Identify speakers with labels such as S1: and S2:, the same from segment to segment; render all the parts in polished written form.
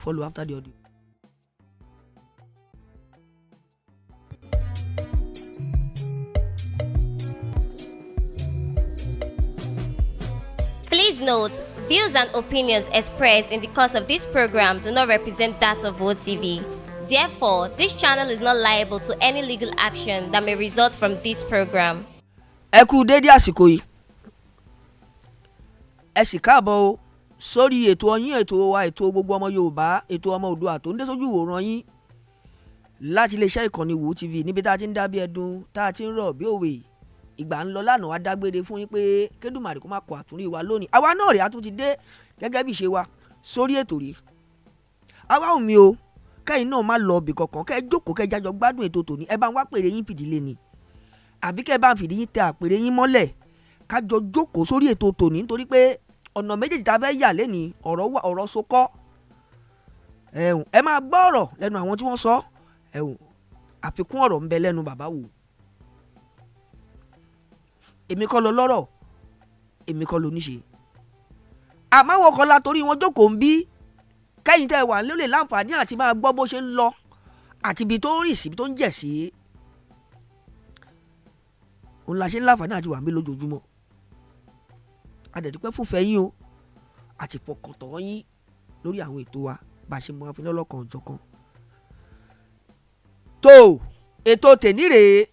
S1: Follow after the audio.
S2: Please note, views and opinions expressed in the course of this program do not represent that of OTV. Therefore, this channel is not liable to any legal action that may result from this program.
S1: Ẹ kú dédé àsìkò yìí. Ẹ sì káàbọ̀ o sórí ètò yín, ètò wa, ètò gbogbo ọmọ Yorùbá, ètò ọmọ Oòduà tó ń dé sójú ìwòran yín láti iléeṣẹ́ ìkànnì WOTV níbi tá a ti ń dá bí ẹdun, tá a ti ń rọ̀ bí òwe. Ìgbà ń lọ lánàá wá dágbére fún yín pé kédùmarè kó má kọ àtúnrí wa lónìí. Àwa náà rèé a tún ti dé gẹ́gẹ́ bí ìṣe wa sórí ètò rí. Àwa ò mi o kẹ́yìn náà má lọ ibì kankan, kẹ́ ẹ jókòó kẹ́ ẹ jájọ gbádùn ètò tòní. Ẹ bá ń wá pèrè yín fìdílé ni àbí kẹ́ ẹ bá ń fìdí yín tẹ àpèrè yín mọ́lẹ̀ kájọ jókòó sórí ètò tòní, nítorí pé ọ̀nà méjèèjì tá a fẹ́ yà lẹ́ni ọ̀rọ̀ sokọ́. Ẹ máa gbọ́ ọ̀rọ̀ lẹ́nu àwọn tí wọ́n sọ àfikún ọ̀rọ̀ ń bẹ lẹ́nu bàbá wò. Èmi kọ́ lọ lọ́rọ̀, èmi kọ́ lọ níṣe. Àmọ́ àwọn kan la torí wọn jókòó ń bí kẹ́yìn tẹ́ wà lólè láǹfààní àti máa gbọ́ bó ṣe ń lọ àti ibi tó ń rìn sí, ibi tó ń jẹ̀ sí. Òun la ṣe ń láǹfààní àti wà ń bí lójoojúmọ́. Adẹ̀dúpẹ́ fúnfẹ́ yín o àti fọkàntán yín lórí àwọn ètò wa bá a ṣe mọ àfihàn lọ́lọ́kan ọ̀jọ̀kan. Tó ètò tèní rèé.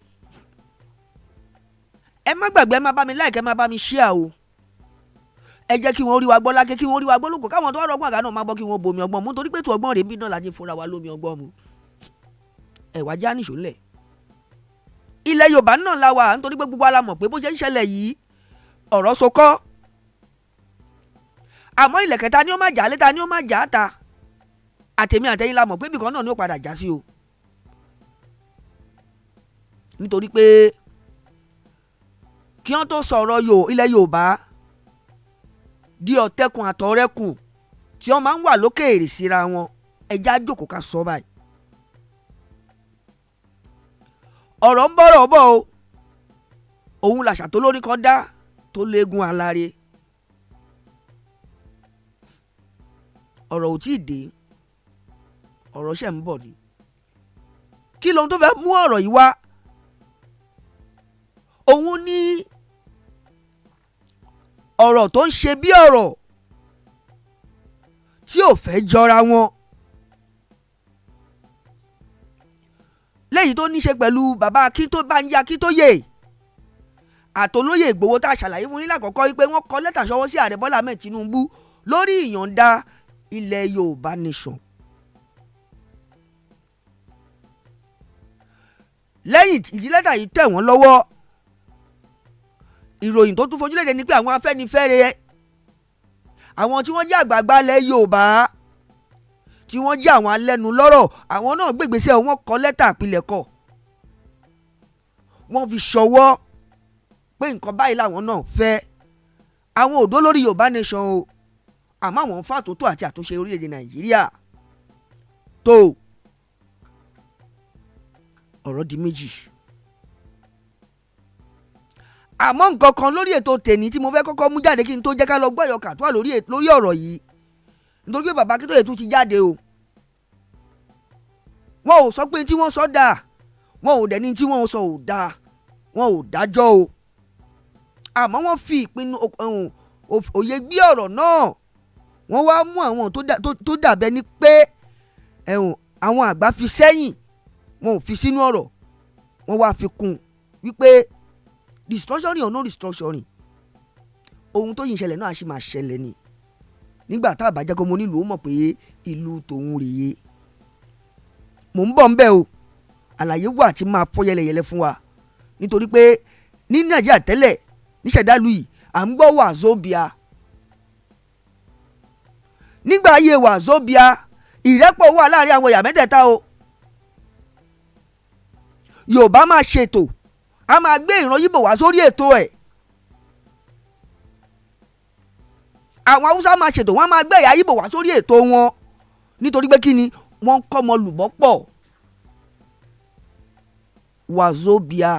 S1: Ẹ má gbàgbé, ẹ má bá mi like, ẹ má bá mi share o. Ẹ jẹ́ kí wọ́n rí wa gbọ́ lákè, kí wọ́n rí wa gbọ́ lóko, káwọn tó wá rọgbọ́n àga náà má gbọ́ kí wọ́n bomi ọgbọ́n mu, nítorí pé ètò ọgbọ́n rèé bí náà láti fúnra wa lómi ọgbọ́n mu. Ẹ wá já nìṣó ńlẹ̀. Ilẹ̀ Yorùbá náà la wà, nítorí pé gbogbo wa la mọ̀ pé bó ṣe ń ṣẹlẹ̀ yìí ọ̀rọ̀ sokọ́. Àmọ́ ilẹ̀ kẹta ni ó má jà létà ni ó má jà ta. Àtẹ̀mí àtẹ̀yìn la mọ̀ pé ibìkan náà ni ó padà já sí o. Nítorí pé kí wọ́n tó sọ̀rọ̀ ilẹ̀ Yorùbá di ọ̀tẹ̀kùn àtọ̀rẹ́kùn tí wọ́n máa ń wà lókèèrè síra wọn, ẹja jókòó ká sọ báyìí. Ọ̀rọ̀ ń bọ̀rọ̀ bọ̀ o. Òun làṣà tó lórí kan dá tó léegun aláre. Ọ̀rọ̀ ò tí ì dé, ọ̀rọ̀ ṣẹ̀ ń bọ̀ ni. Kí lóhun tó fẹ́ mú ọ̀rọ̀ yìí wá? Òun ní ọ̀rọ̀ tó ń ṣe bí ọ̀rọ̀ tí ò fẹ́ jọra wọn. Léyìí tó ní ṣe pẹ̀lú bàbá Bánjí Akíntóyè àtolóyè Ìgbòho tá a ṣàlàyé fún yín lákọ̀ọ́kọ́ wípé wọ́n kọ lẹ́tà ṣọwọ́ sí ààrẹ Bọ́lá Ahmed Tinubu lórí ìyọ̀ǹda ilẹ̀ Yorùbá nation. Lẹ́yìn ìdí lẹ́tà yìí tẹ̀ wọ́n lọ́wọ́, ìròyìn tó tún fojúlédè ni pé àwọn Afẹ́nifẹ́re, àwọn tí wọ́n jẹ́ àgbààgbà ilẹ̀ Yorùbá, tí wọ́n jẹ́ àwọn alẹ́nu lọ́rọ̀, àwọn náà gbégbèsè, wọ́n kọ lẹ́tà àpilẹ̀kọ. Wọ́n fi ṣọwọ́ pé nǹkan báyìí làwọn náà fẹ́. Àwọn òdó lórí Yorùbá nation o, àmọ́ àwọn ń fà àtúntò àti àtúnṣe orílẹ̀-èdè Nàìjíríà. Tó ọ̀rọ̀ di méjì. Àmọ́ nǹkan kan lórí ètò tèní tí mo fẹ́ kọ́kọ́ mú jáde kí n tó jẹ́ ká lọ gbọ́ ìyọkà tó wà lórí ọ̀rọ̀ yìí, nítorí pé bàbá Akíntóyè tún ti jáde o. Wọn ò sọ pé tí wọ́n sọ dáa, wọn ò dẹ̀ ní tí wọ́n sọ ò dáa, wọn ò dájọ́ o. Àmọ́ wọ́n fi ìpinnu òye gbé ọ̀rọ̀ náà. Wọ́n wá mú àwọn tó dàbẹ́ ní pé àwọn àgbà fi sẹ́yìn, wọn ò fi sínú ọ̀rọ̀. Wọ́n wá fi kún wípé restructuring or no restructuring, ohun tó yìn ṣẹlẹ̀ náà ṣì máa ṣẹlẹ̀ ni. Nígbà tá a bá jẹ́ kó mo nílùú ó mọ̀ pé ìlú tòun rèé. Mò ń bọ̀ ń bẹ̀ o, àlàyé wà tí máa fọ́ yẹlẹyẹlẹ fún wa, nítorí pé ní Nàìjíríà tẹ́lẹ̀ níṣẹ̀dálù yìí à ń gbọ́ wàzóbíà. Nígbà ayé wàzóbíà ìrẹ́pọ̀ wà láàrin àwọn ẹ̀yà mẹ́tẹ̀ẹ̀ta o. Yorùbá máa ṣètò, a máa gbé ìran Yíbò wá sórí ètò ẹ̀. Àwọn Haúsá máa ṣètò, wọ́n máa gbé ẹ̀yà Yíbò wá sórí ètò wọn, nítorí pé kí ni wọ́n ń kọ́ ọmọ lùbọ́ pọ̀. Wàzóbíà.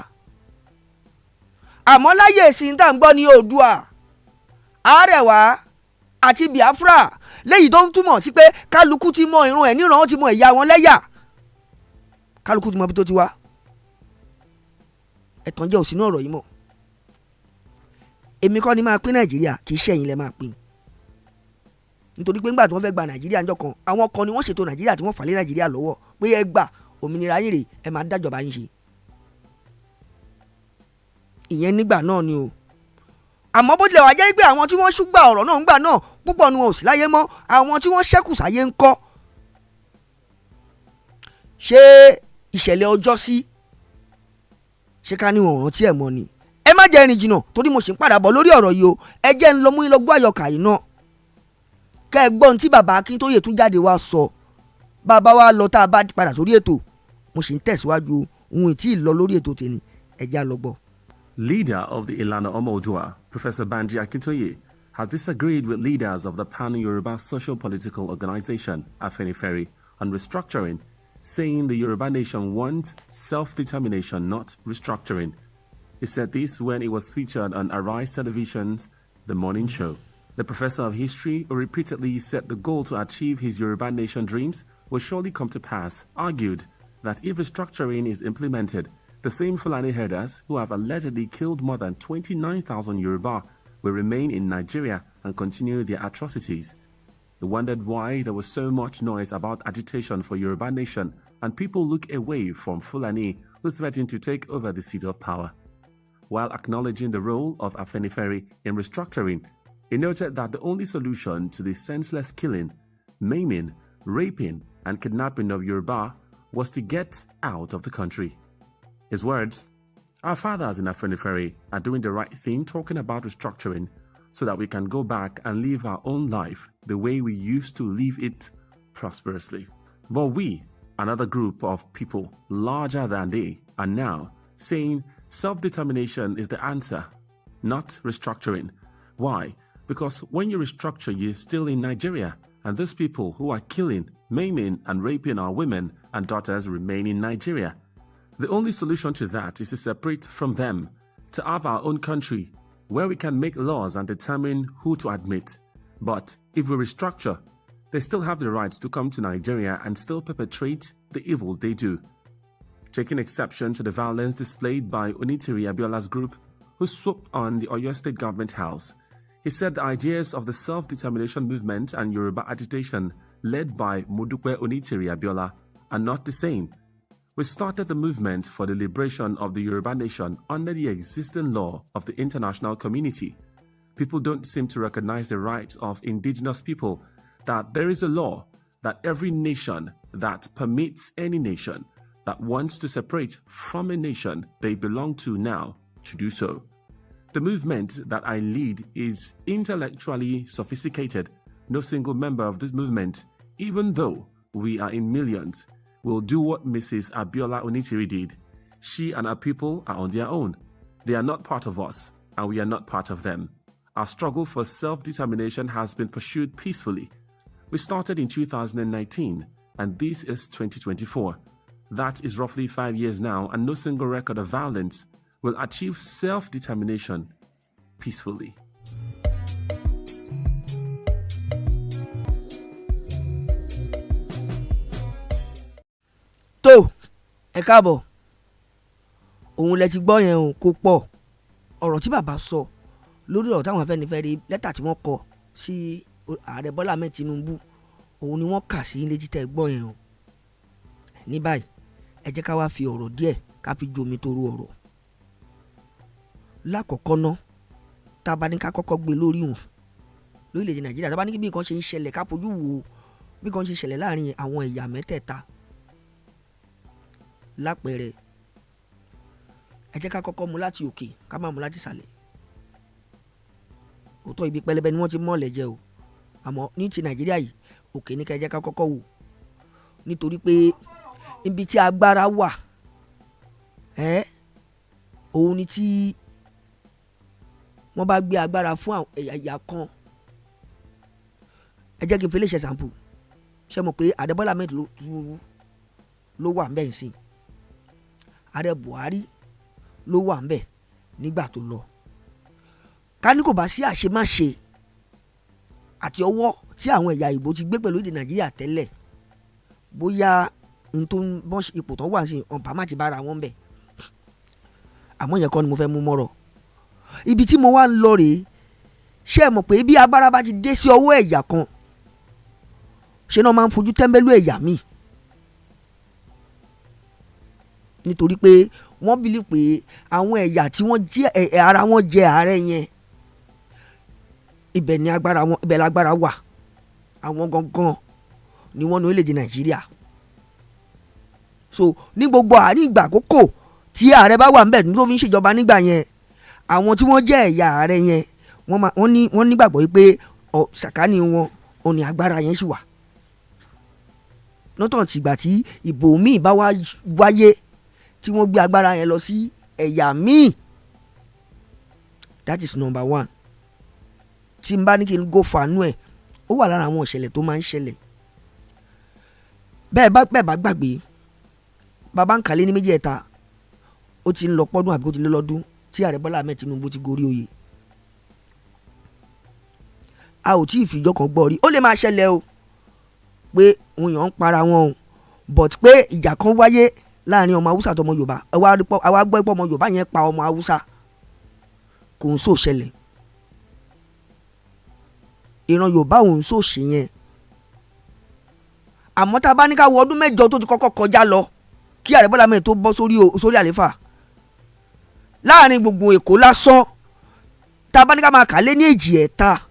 S1: Àmọ́ láyé ìsìn tá à ń gbọ́ ní Oòduà, Àrẹwà, àti Biafra léyìí tó ń túmọ̀ sí pé kálukú ti mọ ìran ẹ̀ níran, ti mọ ẹ̀yà wọn lẹ́yà, kálukú ti mọ ibi tó ti wá. ẹ̀tàn jẹ́ òsínú ọ̀rọ̀ yìí mọ́. èmi kọ́ ni máa pín Nàìjíríà, kì í ṣẹ̀yin lẹ máa pín, nítorí pé ńgbà tí wọ́n fẹ́ gba Nàìjíríà ńjọ́ kan, àwọn kan ni wọ́n ṣètò Nàìjíríà tí wọ́n fà lé Nàìjíríà lọ́wọ́ pé ẹ gbà òmìnira yín rè, ẹ máa dájọba yín ṣe. ìyẹn nígbà náà ni o. àmọ́ bó tilẹ̀ wá jẹ́ pé àwọn tí wọ́n ṣùgbà ọ̀rọ̀ náà ńgbà náà púpọ̀ nu wọn ò sí láyé mọ́, àwọn tí wọ́n ṣẹ́kù sáyé ńkọ́. ṣé ìṣẹ̀lẹ̀ ọjọ́ sí ṣé ká ní wọn rántí ẹ̀ mọ́ ni? ẹ má jẹ́ rìn jìnnà torí mo sì ń padà bọ̀ lórí ọ̀rọ̀ yìí o. ẹ jẹ́ ń lọ mú yín lọ gbọ́ àyọkà yìí náà kẹ́ ẹ gbọ́n tí bàbá Akíntóyè tún jáde wá sọ. bàbá wa lọ tá a bá padà sórí ètò, mo sì ń tẹ̀síwájú ohun tí ì lọ lórí ètò tèmi, ẹ já lọ gbọ́.
S3: Leader of the Ìlànà Ọmọ Oòduà, Professor Banji Akintoye, has disagreed with leaders of the Pan-Yoruba Social-Political Organization, Afenifere, on restructuring, saying the Yoruba nation wants self-determination, not restructuring. He said this when it was featured on Arise Television's The Morning Show. The professor of history, who repeatedly said the goal to achieve his Yoruba nation dreams will surely come to pass, argued that if restructuring is implemented, the same Fulani herders who have allegedly killed more than 29,000 Yoruba will remain in Nigeria and continue their atrocities. He wondered why there was so much noise about agitation for Yoruba nation and people look away from Fulani who threaten to take over the seat of power. While acknowledging the role of Afenifere in restructuring, he noted that the only solution to the senseless killing, maiming, raping, and kidnapping of Yoruba was to get out of the country. His words, "Our fathers in Afenifere are doing the right thing talking about restructuring so that we can go back and live our own life the way we used to live it prosperously. But we, another group of people larger than they, are now saying self-determination is the answer, not restructuring. Why? Because when you restructure, you're still in Nigeria, and those people who are killing, maiming, and raping our women and daughters remain in Nigeria. The only solution to that is to separate from them, to have our own country, where we can make laws and determine who to admit. But if we restructure, they still have the right to come to Nigeria and still perpetrate the evil they do." Taking exception to the violence displayed by Onitiri Abiola's group, who swooped on the Oyo State Government House, he said the ideas of the self-determination movement and Yoruba agitation led by Modupe Onitiri Abiola are not the same. We started the movement for the liberation of the Yoruba nation under the existing law of the international community. People don't seem to recognize the rights of indigenous people, that there is a law that every nation that permits any nation that wants to separate from a nation they belong to now to do so. The movement that I lead is intellectually sophisticated. No single member of this movement, even though we are in millions, will do what Mrs. Abiola Onitiri did. She and her people are on their own. They are not part of us, and we are not part of them. Our struggle for self-determination has been pursued peacefully. We started in 2019, and this is 2024. That is roughly 5 years now, and no single record of violence will achieve self-determination peacefully.
S1: tó ẹ káàbọ̀, òun lẹ ti gbọ́ yẹn o, kó pọ̀ ọ̀rọ̀ tí bàbá sọ lórí ọ̀rọ̀ táwọn Afẹ́nifẹ́re lẹ́tà tí wọ́n kọ sí ààrẹ Bọ́lá Ahmed Tinubu, òun ni wọ́n kà sí létí tẹ́ gbọ́ yẹn o. ní báyìí ẹ jẹ́ ká wá fi ọ̀rọ̀ díẹ̀ ká fi jomi toro ọ̀rọ̀. lákọ̀ọ́kọ́ ná tá a bá ní ká kọ́kọ́ gbé lórí wọn lórílẹ̀‐èdè Nàìjíríà, tá a bá ní bí nǹkan ṣe ń ṣẹlẹ̀ ká fojú wo bí nǹkan ṣe ṣẹlẹ̀ láàrin àwọn ẹ̀yà mẹ́tẹ̀ẹ̀ta. lápẹẹrẹ ẹ jẹ́ ká kọ́kọ́ mú láti òkè ká má mú láti ìsàlẹ̀. òótọ́ ibi pẹlẹbẹ ni wọ́n ti mọ́ọ̀lẹ̀ jẹ o, àmọ́ ní ti Nàìjíríà yìí òkè ní ká ẹ jẹ́ ká kọ́kọ́ wò, nítorí pé ibi tí agbára wà òun ni tí wọ́n bá gbé agbára fún ẹ̀yà kan. ẹ jẹ́ kí n fi lè ṣe sample. ṣé mo pé ààrẹ Bọ́lá Ahmed ló wà ńbẹ̀ nsìn, ààrẹ Buhari ló wà ńbẹ̀ nígbà tó lọ. ká ní kò bá sí àṣemáṣe àti ọwọ́ tí àwọn ẹ̀yà Ìgbò ti gbé pẹ̀lú èdè Nàìjíríà tẹ́lẹ̀ bóyá n tó ń bọ́ ipò tó wà sí ọ̀npá má ti bára wọn bẹ̀. Àmọ́ yẹn kọ́ ni mo fẹ́ mú mọ́rọ̀. Ibi tí mo wá ń lọ rèé, ṣé ẹ mọ̀ pé bí agbára bá ti dé sí ọwọ́ ẹ̀yà kan ṣé náà máa ń fojú tẹ́ḿbẹ́lú ẹ̀yà míì, nítorí pé wọ́n bìlí pé àwọn ẹ̀yà tí wọ́n jẹ́ ara wọn jẹ ààrẹ yẹn ibẹ̀ ni agbára wọn, ibẹ̀ lágbára wà, àwọn gangan ni wọ́n ní orílẹ̀-èdè Nàìjíríà. So ní gbogbo àárín ìgbà àkókò tí ààrẹ bá wà ńbẹ̀ tó fi ń ṣèjọba nígbà yẹn, àwọn tí wọ́n jẹ́ ẹ̀yà ààrẹ yẹn wọ́n nígbàgbọ́ pé sàkání wọn ò ní agbára yẹn sì wà. Lọ́tọ̀ tìgbà tí ìbò míì bá wáyé tí wọ́n gbé agbára yẹn lọ sí ẹ̀yà míì, that is number one. Tí n bá ní kí n go fanú ẹ̀, ó wà lára àwọn ìṣẹ̀lẹ̀ tó máa ń ṣẹlẹ̀. Bẹ́ẹ̀ bá gbàgbé, bàbá ń kàlé ní méjì ẹ̀ta ó ti ń lọ pọ́dún àbí kó ti lé lọ́dún tí ààrẹ Bọ́lá Ahmed Tinubu ti gorí oyè. A ò tí ì fìjọ́ kan gbọ́ rí. Ó lè máa ṣẹlẹ̀ o pé òun yàn ń para wọn o, but pé ìjà kan wáyé láàrin ọmọ Haúsá àti ọmọ Yorùbá, àwa gbọ́ pé ọmọ Yorùbá yẹn pa ọmọ Haúsá, kò ń sò ṣẹlẹ̀. Ìran Yorùbá ò ń sò ṣe yẹn. Àmọ́ tá a bá ní ká wo ọdún mẹ́jọ tó ti kọ́kọ́ kọjá lọ kí ààrẹ Bọ́lá Ahmed tó bọ́ sórí àléfà, láàrin gbogbo Èkó lásán, tá a bá ní ká máa kà lé ní èjì ẹ̀ta,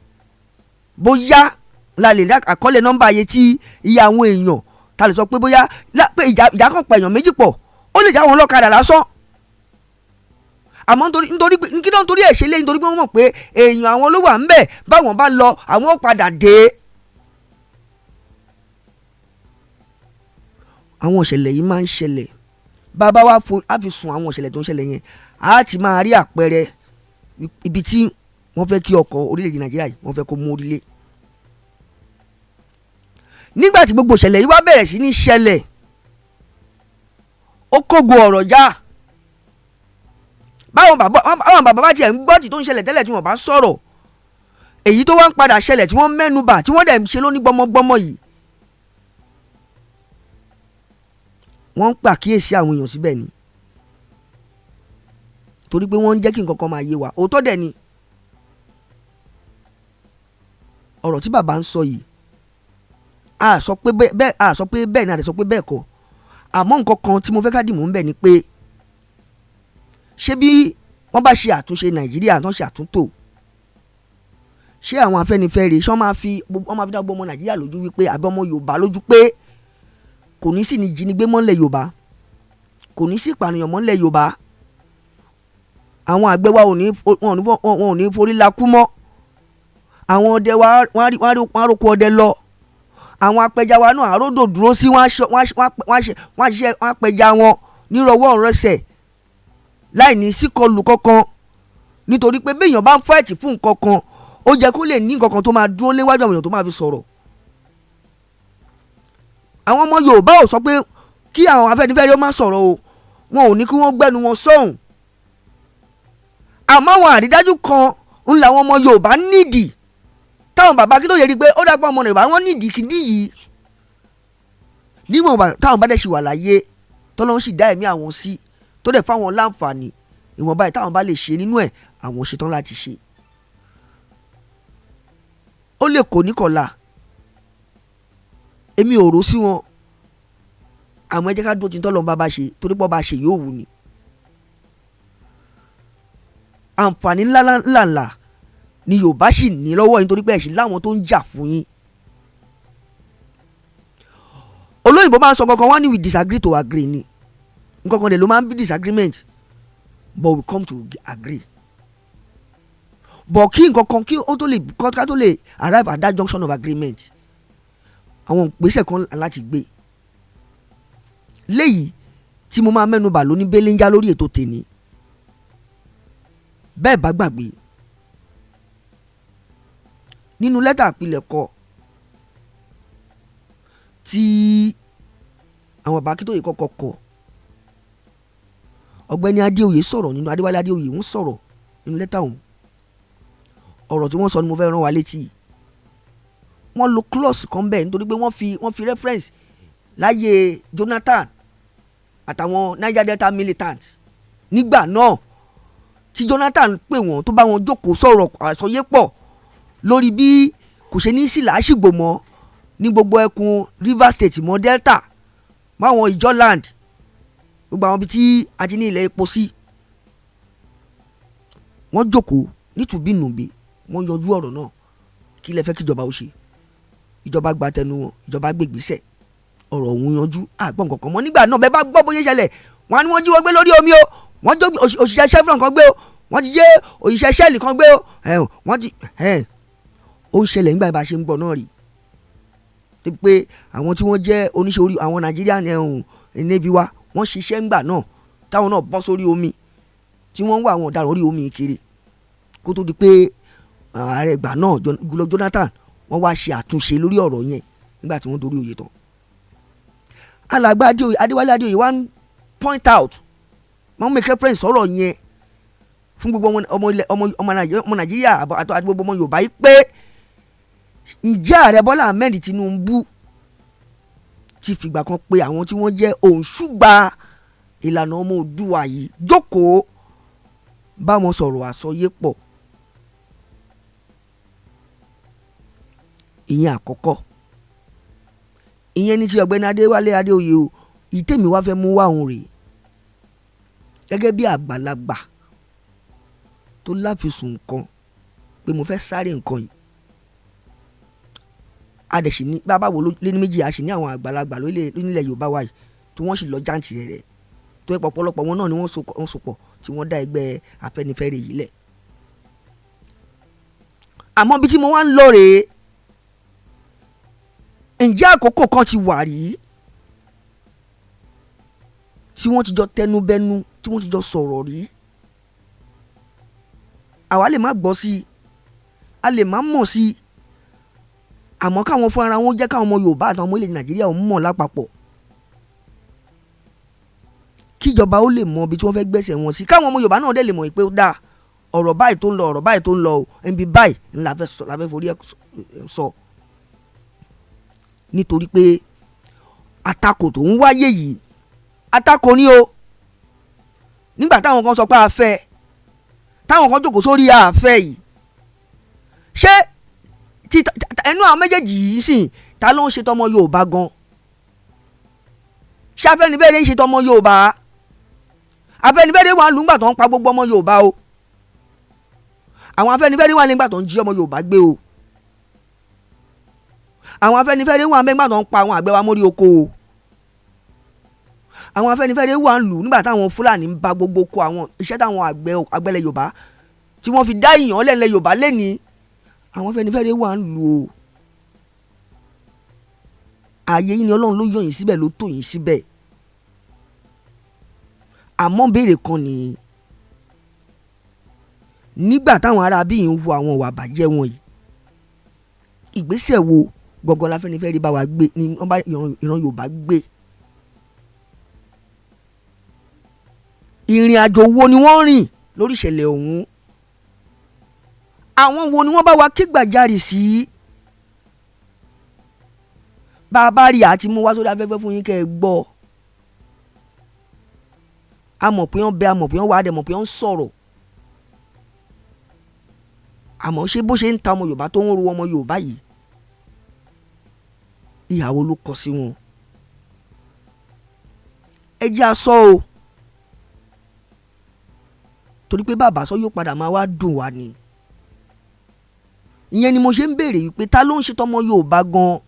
S1: bóyá la lè àkọọ́lẹ̀ nọ́mbà ayé tí iye àwọn èèyàn ta lè sọ pé bóyá pé ìjà kan pa èèyàn méjì pọ̀, ó lè já wọn lọ́kadà lásán. Àmọ́ nítorí ẹ̀ ṣe lé, nítorí pé wọ́n mọ̀ pé èèyàn àwọn ló wà ń bẹ̀, báwọn bá lọ àwọn ó padà dé. Àwọn ìṣẹ̀lẹ̀ yìí máa ń ṣẹlẹ̀, bàbá wa á fi sùn àwọn ìṣẹ̀lẹ̀ tó ń ṣẹlẹ̀ yẹn, á ti máa rí àpẹẹrẹ ibi tí wọ́n fẹ́ kí ọkọ̀ orílẹ̀-èdè Nàìjíríà yìí wọ́n fẹ́ kó mú orílẹ̀. Nígbà tí gbogbo ìṣẹ̀lẹ̀ yìí wá bẹ̀rẹ̀ sí ní ṣẹlẹ̀, ó kógo ọ̀rọ̀ já. Báwọn bàbá bá tiẹ̀ ń gbọ́ tí tó ń ṣẹlẹ̀ tẹ́lẹ̀ tí wọ́n bá sọ̀rọ̀, èyí tó wá ń padà ṣẹlẹ̀ tí wọ́n mẹ́nu bà tí wọ́n dẹ̀ ń ṣe lóní gbọmọgbọmọ yìí, wọ́n ń pàkíyèsí àwọn èèyàn síbẹ̀ ni, torí pé wọ́n ń jẹ́ kí nǹkan kan máa yé wa. Òótọ́ dẹ̀ ni ọ̀rọ̀ tí bàbá ń sọ yìí, a sọ pé bẹ́ẹ̀ ni a lè sọ pé bẹ́ẹ̀ kọ́. Àmọ́ nǹkan kan tí mo fẹ́ ká dìmú ń bẹ̀ ni pé ṣé bí wọ́n bá ṣe àtúnṣe Nàìjíríà náà ṣe àtúntò, ṣé àwọn Afẹ́nifẹ́re ṣé wọ́n máa fi dá gbogbo ọmọ Nàìjíríà lójú wípé àbí ọmọ Yorùbá lójú pé kò ní sí ní jínigbé mọ́lẹ̀ Yorùbá, kò ní sí ìpànìyàn mọ́lẹ̀ Yorùbá, àwọn àgbẹ̀ wa wọn ò ní forí lakú mọ́, àwọn ọdẹ wa wọ́n á roko ọdẹ lọ, àwọn apẹja wa náà àròdò dúró sí wọ́n á pẹja wọn nírọ̀wọ́ ọ̀rẹ́sẹ̀ láì ní síkọlù kankan, nítorí pé béèyàn bá ń fáìtì fún nǹkan kan ó jẹ́ kó lè ní nǹkan kan tó máa dúró léwájú àwọn èèyàn tó máa fi sọ̀rọ̀. Àwọn ọmọ Yorùbá ò sọ pé kí àwọn Afẹ́nifẹ́re ó má sọ̀rọ̀ o, wọn ò ní kí wọ́n gbẹ́nu wọn sọ́hùn. Àmọ́ àwọn àrídájú kan ń làwọn ọmọ Yorùbá nídìí, táwọn bàbá kí ló yẹ rí pé ó dàgbà ọmọ Yorùbá wọn nídìí kìíní yìí. Níwọ̀n táwọn bá dẹ̀ ṣì wà láyé tọ́lọ́run sì dá ẹ̀mí àwọn sí tó dẹ̀ fáwọn láǹfààní, ìwọ̀nba ẹ̀ táwọn bá lè ṣe nínú ẹ̀ àwọn ṣetán láti ṣe. Ó lè kò ní kọ̀la, èmi ò rò sí wọn, àmọ́ ẹ jẹ́ ká dúró tí tọ́lọ́run bá ṣe, torí pé ọba ṣe yóò wù ni. Àǹfààní ńláńlá ni Yorùbá sì ní lọ́wọ́ yín, torí pé ẹ̀sìn láwọn tó ń jà fún yín. Olóyìnbó máa ń sọ kankan wọ́n ní we disagree to agree ni, nǹkan kan dẹ̀ ló máa ń bí disagreement but we come to agree. But kí nǹkan kan kí ó tó lè ká tó lè arrive at that junction of agreement, àwọn ìgbésẹ̀ kan láti gbé. Léyìí tí mo máa mẹ́nu bà lóní béléńjá lórí ètò tèmi. Bẹ́ẹ̀ bá gbàgbé, nínú lẹ́tà àpilẹ̀kọ tí àwọn bàbá Akíntóyè kọ́kọ́ kọ, ọ̀gbẹ́ni Adéoyè sọ̀rọ̀ nínú Adéwálé Adéoyè ń sọ̀rọ̀ nínú lẹ́tà ọ̀hún. Ọ̀rọ̀ tí wọ́n sọ ni mo fẹ́ rán wa létí. wọ́n lo clause kan bẹ́ẹ̀ nítorí pé wọ́n fi reference láyé Jonathan àtàwọn Niger Delta militant nígbà náà tí Jonathan pè wọ́n tó bá wọn jókòó sọ̀rọ̀ àsọyépọ̀ lórí bí kò ṣe ní sí làásìgbò mọ́ ní gbogbo ẹkùn Rivers State mọ́ Delta máwọn Ijoland gbogbo àwọn ibi tí a ti ní ilẹ̀ epo sí. Wọ́n jókòó nítùbínùbí wọ́n yanjú ọ̀rọ̀ náà kí lẹ fẹ́ kí ìjọba ó ṣe. Ìjọba gba tẹnu wọn, ìjọba gbègbèsẹ̀, ọ̀rọ̀ òun yanjú àgbọ̀n kankan mọ́. Nígbà náà bẹ́ẹ̀ bá gbọ́ bóyá ṣẹlẹ̀ wọ́n á ní wọ́n jí wọ́n gbé lórí omi o, wọ́n jó òṣìṣẹ́ Chevron kan gbé o, wọ́n ti jẹ́ òṣìṣẹ́ Shell kan gbé o, wọ́n ti ó ń ṣẹlẹ̀ nígbà bá a ṣe ń gbọ́ náà rí pé àwọn tí wọ́n jẹ́ oníṣẹ́ orí àwọn Nàìjíríà Navy wa wọ́n ṣiṣẹ́ ńgbà náà táwọn náà bọ́ sórí omi tí wọ́n ń wá àwọn ọ̀daràn orí omi kiri kó tó di pé ààrẹ ìgbà náà Goodluck Jonathan wọ́n wá ṣe àtúnṣe lórí ọ̀rọ̀ yẹn nígbà tí wọ́n dorí oyè tán. Alàgbà Adéwálé Adéoyè wá ń point out wọ́n make reference ọ̀rọ̀ yẹn fún gbogbo ọmọ Nàìjíríà àti gbogbo ọmọ Yorùbá yìí pé ǹjẹ́ ààrẹ Bọ́lá Ahmed Tinubu ti fìgbà kan pé àwọn tí wọ́n jẹ́ òǹṣùgbà ìlànà ọmọ Oòduà yìí jókòó bá wọn sọ̀rọ̀ àsọyépọ̀. Ìyẹn àkọ́kọ́. Ìyẹn ní ti ọ̀gbẹ́ni Adéwálé Adéoyè o, ìtẹ̀mí wá fẹ́ mú wá òun rèé gẹ́gẹ́ bí àgbàlagbà tó láfisùn nǹkan pé mo fẹ́ sáré nǹkan yìí. Adẹ̀sí ní bàbá wo lé ní méjì, a sì ní àwọn àgbàlagbà nílẹ̀ Yorùbá wa yìí tí wọ́n sì lọ jáǹtì rẹ̀ tó ẹ̀ pọ̀pọ̀lọpọ̀ wọn náà ni wọ́n sopọ̀ tí wọ́n dá ẹgbẹ́ Afẹ́nifẹ́re yìí lẹ̀. Àmọ́ bí tí mo wá ń lọ rèé, ǹjẹ́ àkókò kan ti wà rí tí wọ́n ti jọ tẹnubẹ́nu tí wọ́n ti jọ sọ̀rọ̀ rí? Àwa lè má gbọ́ sí i, a lè má mọ̀ sí i, àmọ́ káwọn fún ara wọn jẹ́ káwọn ọmọ Yorùbá àtàwọn ọmọ ilẹ̀ Nàìjíríà ò mọ̀ lápapọ̀, kíjọba ó lè mọ ibi tí wọ́n fẹ́ gbẹ́sẹ̀ wọn sí, káwọn ọmọ Yorùbá náà dẹ̀ lè mọ̀ pé ó dáa ọ̀rọ̀ báyìí tó ń lọ ọ̀rọ̀ báyìí tó ń lọ o ẹnbi báyìí ńlá fẹ́ forí ẹ̀ sọ. Nítorí pé àtakò tó ń wáyé yìí àtakò ni o. Nígbà táwọn kan sọ pé a fẹ́, táwọn kan jókòó sórí àfẹ́ yìí, ṣé ẹnu àwọn méjèèjì yìí sìn ta ló ń ṣe tọmọ Yorùbá gan? Ṣé Afẹ́nifẹ́re ń ṣe tọmọ Yorùbá? Afẹ́nifẹ́re wà lùgbà tó ń pa gbogbo ọmọ Yorùbá o. Àwọn Afẹ́nifẹ́re wà nígbà tó ń jí ọmọ Yorùbá gbé o. Àwọn Afẹ́nifẹ́re wà nígbà tó ń pa àwọn àgbẹ̀ wa mórí oko o. Àwọn Afẹ́nifẹ́re wà ń lù nígbà táwọn Fúlàní ń ba gbogbo oko àwọn iṣẹ́ táwọn àgbẹ̀lẹ̀ Yorùbá tí wọ́n fi dá ìyàn lẹ́lẹ̀ Yorùbá lẹ́ni. Àwọn Afẹ́nifẹ́re wà ń lù o. Ààyè yìí ni Ọlọ́run ló yọ yín síbẹ̀, ló tò yín síbẹ̀. Àmọ́ béèrè kan nìyí, nígbà táwọn ará bí yìí ń wo àwọn ìwà bàjẹ́ wọn yìí, ìgbésẹ̀ wo gọ́gọ́ l'Afẹ́nifẹ́re bá wa gbé ni wọ́n bá ìran Yorùbá gbé? Ìrìn àjò wo ni wọ́n rìn lórí ìṣẹ̀lẹ̀ ọ̀hún? Àwọn wo ni wọ́n bá wa ké gbàjarì sí? Bá a bá rí àti mú wá sórí afẹ́fẹ́ fún yín kẹ́ ẹ gbọ́. A mọ̀ pé wọ́n bẹ, a mọ̀ pé wọ́n wà á dẹ̀ mọ̀ pé wọ́n sọ̀rọ̀. Àmọ́ ṣé bó ṣe ń ta ọmọ Yorùbá tó ń ro ọmọ Yorùbá yìí, ìyàwó ló kọ sí wọn. Ẹ jẹ́ a sọ o, torí pé bàbá sọ yóò padà máa wá dùn wá ni. Ìyẹn ni mo ṣe ń béèrè wípé ta ló ń ṣe tọmọ Yorùbá gan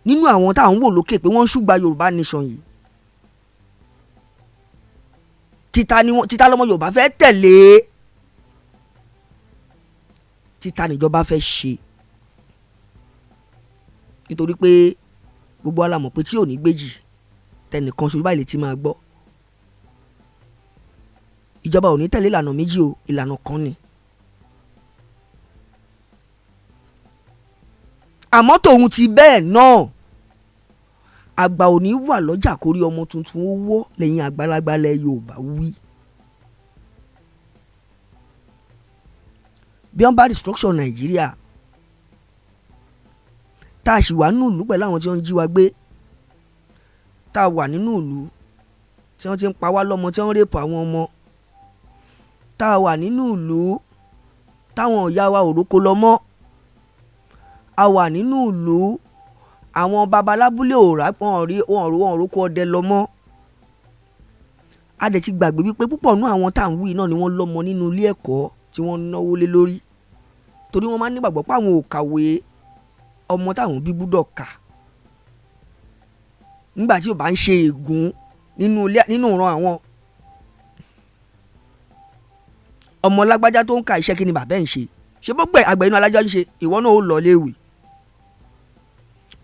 S1: nínú àwọn tá à ń wò lókè pé wọ́n ń ṣùgbà Yorùbá nation yìí? Títa lọmọ Yorùbá fẹ́ tẹ̀lé, títa níjọba fẹ́ ṣe. Nítorí pé gbogbo wa la mọ̀ pé tí ò ní gbèjì tẹnìkan ṣoṣo báyìí lè ti máa gbọ́. Ìjọba ò ní tẹ̀lé ìlànà méjì o, ìlànà kan ni. Àmọ́ tòun ti bẹ́ẹ̀ náà, àgbà ò ní wà lọ́jà kórí ọmọ tuntun ó wọ́ lẹ́yìn àgbàlagbà lẹ Yorùbá wí. Bí wọ́n bá restructure Nàìjíríà, tá a sì wà nínú ìlú pẹ̀lú àwọn tí wọ́n ń jí wa gbé, tá a wà nínú ìlú tí wọ́n ti ń pa wá lọ́mọ, tí wọ́n ń rèpù àwọn ọmọ, tá a wà nínú ìlú táwọn ìyá wa ò róko lọ mọ́, a wà nínú ìlú àwọn babalábúlé wọn róko ọdẹ lọ mọ́. A dẹ̀ ti gbàgbé wípé púpọ̀ nú àwọn tá à ń wí náà ni wọ́n lọ́mọ nínú ilé ẹ̀kọ́ tí wọ́n náwó lé lórí, torí wọ́n máa ń nígbàgbọ́ pé àwọn ò kàwé, ọmọ táwọn bí gbúdọ̀ kà. Nígbà tí ò bá ń ṣe ègún nínú ìran àwọn, ọmọ lágbájá tó ń ka iṣẹ́ kí ni bàbá ẹ̀ ń ṣe bó gbẹ àgbẹ̀ inú alájọ́ ń ṣe, ìwọ náà ó lọ léèwé.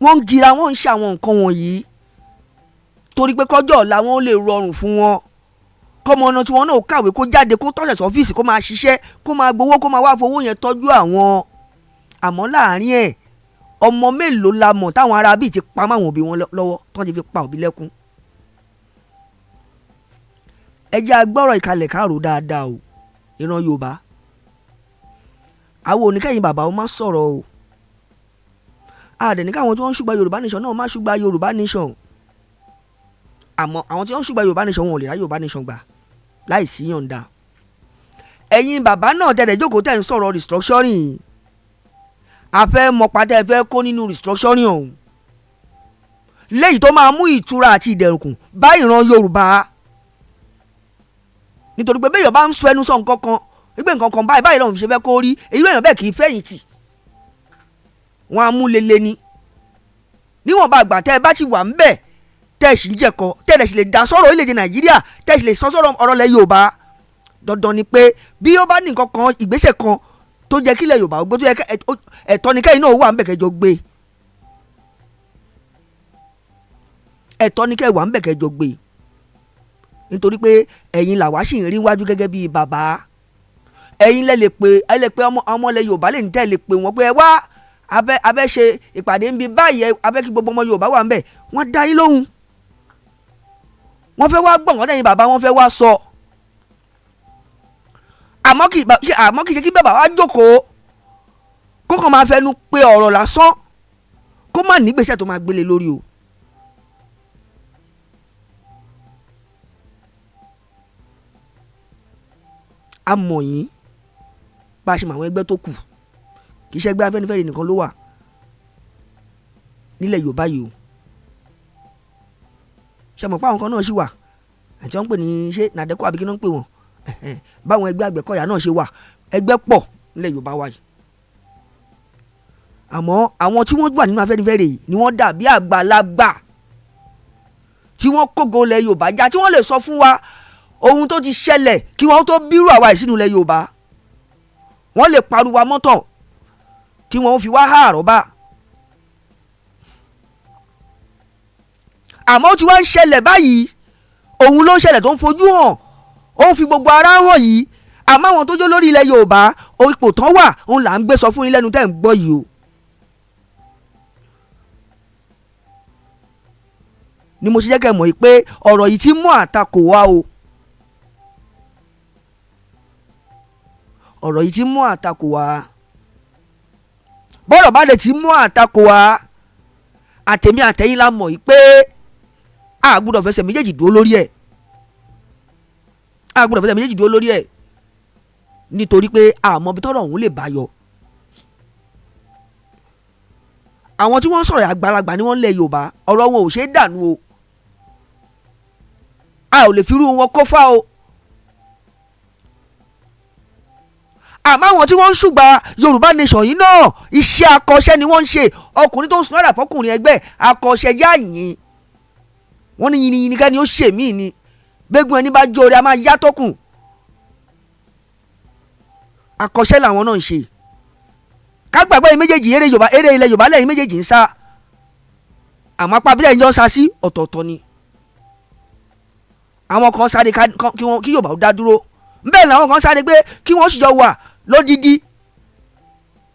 S1: Wọ́n ń gira, wọ́n ń ṣe àwọn nǹkan wọ̀nyí torí pé kọjọ́ ọ̀la wọn ó lè rọrùn fún wọn, kọ́mọ ọ̀nà tí wọn náà kàwé, kó jáde, kó tọ́sẹ̀ sọ́fíìsì, kó máa ṣiṣẹ́, kó máa gbowó, kó máa wá fowó yẹn tọ́jú àwọn. Àmọ́ láàárín ẹ̀, ọmọ mélòó la mọ̀ táwọn ará bíi ti pa máwọn òbí wọn lọ́wọ́, tí wọ́n ti fi pa òbí lẹ́kún. Ẹ jẹ́ agbọ́rọ̀ ìkàlẹ̀ káàró dáadáa o, ìran Yorùbá. Àwọn oníkẹ́yìn bàbá wọn má sọ̀rọ̀ o. Àdẹ̀ ní káwọn tí wọ́n ń ṣùgbà Yorùbá nation náà má ṣùgbà Yorùbá nation. Àmọ́ àwọn tí wọ́n ń ṣùgbà Yorùbá nation wọn ò lè rá Yorùbá nation gbà láì sí yọ̀ǹda. Ẹ̀yin bàbá náà tẹ̀lé jókòó tẹ̀ ń sọ̀rọ̀ restructuring. A fẹ́ mọ pàtẹ́ fẹ́ kó nínú restructuring ọ̀hún, léyìí tó máa mú ìtura àti ìdẹ̀rùnkùn bá ìran Yorùbá. Nítorí pé béèyàn bá ń sọ ẹnu sọ nǹkan kan, wípé nǹkan kan báyìí lọ́run fi ṣe fẹ́ kó rí, èyí èèyàn bẹ́ẹ̀ kì í fẹ̀yìntì, wọ́n á mú lele ni. Níwọ̀n bá àgbà tẹ́ ẹ bá ti wà ń bẹ̀, tẹ́ ẹ sì ń jẹ̀kọ́, tẹ́ ẹ sì lè dá sọ̀rọ̀ orílẹ̀-èdè Nàìjíríà, tẹ́ ẹ sì lè sọ sọ̀rọ̀ ọ̀rọ̀ lẹ̀ Yorùbá, dandan ni pé bí ó bá ní nǹkan kan, ìgbésẹ̀ kan tó jẹ́ kílẹ̀ Yorùbá gbé, tó yẹ ẹ̀tọ́ ni kẹ́yìn náà wà ń bẹ̀ kẹjọ gbé, ẹ̀tọ́ ni kẹ́yìn wà ń bẹ̀ kẹjọ gbé. Nítorí pé ẹ̀yin làwa sì ń rí wájú gẹ́gẹ́ bíi bàbá. Ẹ̀yin lẹ lè pe ọmọ ilẹ̀ Yorùbá lè ní tẹ́ lè pe wọ́n pé ẹ wá abẹ́ ṣe ìpàdé ń bi báyìí, abẹ́ kí gbogbo ọmọ Yorùbá wà ń bẹ̀, wọ́n dá yín lóhùn. Wọ́n fẹ́ wá gbọ̀n wọ́n dẹ̀yìn bàbá, wọ́n fẹ́ wá sọ. Àmọ́ kì í ṣe kí bàbá wa jókòó kó kàn máa fẹnu pe ọ̀rọ̀ lásán, kó má nígbésẹ̀ tó máa gbélé lórí o. A mọ̀ yín bá a ṣe mọ àwọn ẹgbẹ́ tó kù, kì í ṣe ẹgbẹ́ Afẹ́nifẹ́re nìkan ló wà nílẹ̀ Yorùbá yìí o. Ṣé mọ̀ pé àwọn kan náà ṣì wà, àti wọ́n ń pè ní ṣé nàdẹ́kọ̀ àbí kí wọ́n ń pè wọ́n, báwọn ẹgbẹ́ Àgbẹ̀kọ̀yà náà ṣe wà, ẹgbẹ́ pọ̀ nílẹ̀ Yorùbá wa yìí. Àmọ́ àwọn tí wọ́n wà nínú Afẹ́nifẹ́re yìí ni wọ́n dàbí àgbàlagbà tí wọ́n kógo ilẹ̀ Yorùbá já, tí wọ́n lè sọ fún wa ohun tó ti ṣẹlẹ̀ kí wọ́n tó bírú àwa ìsínú ilẹ̀ Yorùbá. Wọ́n lè pariwo mọ́tọ̀ kí wọ́n fi wá há àrọ́bá. Àmọ́ ó ti wá ń ṣẹlẹ̀ báyìí, òun ló ń ṣẹlẹ̀ tó ń fojú hàn, ó ń fi gbogbo ara hàn yìí. Àmọ́ àwọn tó jó lórí ilẹ̀ Yorùbá, ipò tán wà, òun là ń gbé sọ fún yín lẹ́nu tẹ́ ń gbọ́ yìí o. Ni mo ṣe jẹ́ kẹ́ mọ̀ pé ọ̀rọ̀ yìí ti mú àtakò wá o. Ọ̀rọ̀ yìí ti mú àtakò wá. Bọ́rọ̀ bá dẹ̀ ti mú àtakò wá, àtẹ̀mí àtẹ̀yìn la mọ̀ pé a gbọ́dọ̀ fẹsẹ̀ méjèèjì dúró lórí ẹ̀. A gbọ́dọ̀ fẹsẹ̀ méjèèjì dúró lórí ẹ̀ nítorí pé àmọ́ bí tọ́rọ̀ ọ̀hún lè bá yọ. Àwọn tí wọ́n ń sọ̀rọ̀ àgbàlagbà ni wọ́n ń lẹ̀ Yorùbá, ọ̀rọ̀ wọn ò ṣeé dànù o. A ò lè fi irú wọn kófá o. Àmọ́ àwọn tí wọ́n ń ṣùgbà Yorùbá nation yìí náà, iṣẹ́ akọ́ṣẹ́ ni wọ́n ń ṣe. Ọkùnrin tó ń sun àdàpọ̀ ọkùnrin ẹgbẹ́ akọ́ṣẹ́ yá yìn. Wọ́n ní yìnyín ká ni ó ṣe mí ni. Gbégun ẹni bá jó orí a máa yá tókùn. Akọ́ṣẹ́ làwọn náà ń ṣe. Ká gbàgbé yìí méjèèjì eré ilẹ̀ Yorùbá lẹ́yìn méjèèjì ń sá. Àmọ́ apá abílẹ̀ ìjọ ń sá sí ọ̀tọ̀ọ̀tọ̀ ni. Àwọn kan sáré kí Yorùbá ó dá dúró. Bẹ́ẹ̀ làwọn kan sáré pé kí wọ́n sì jọ wà lódìdí,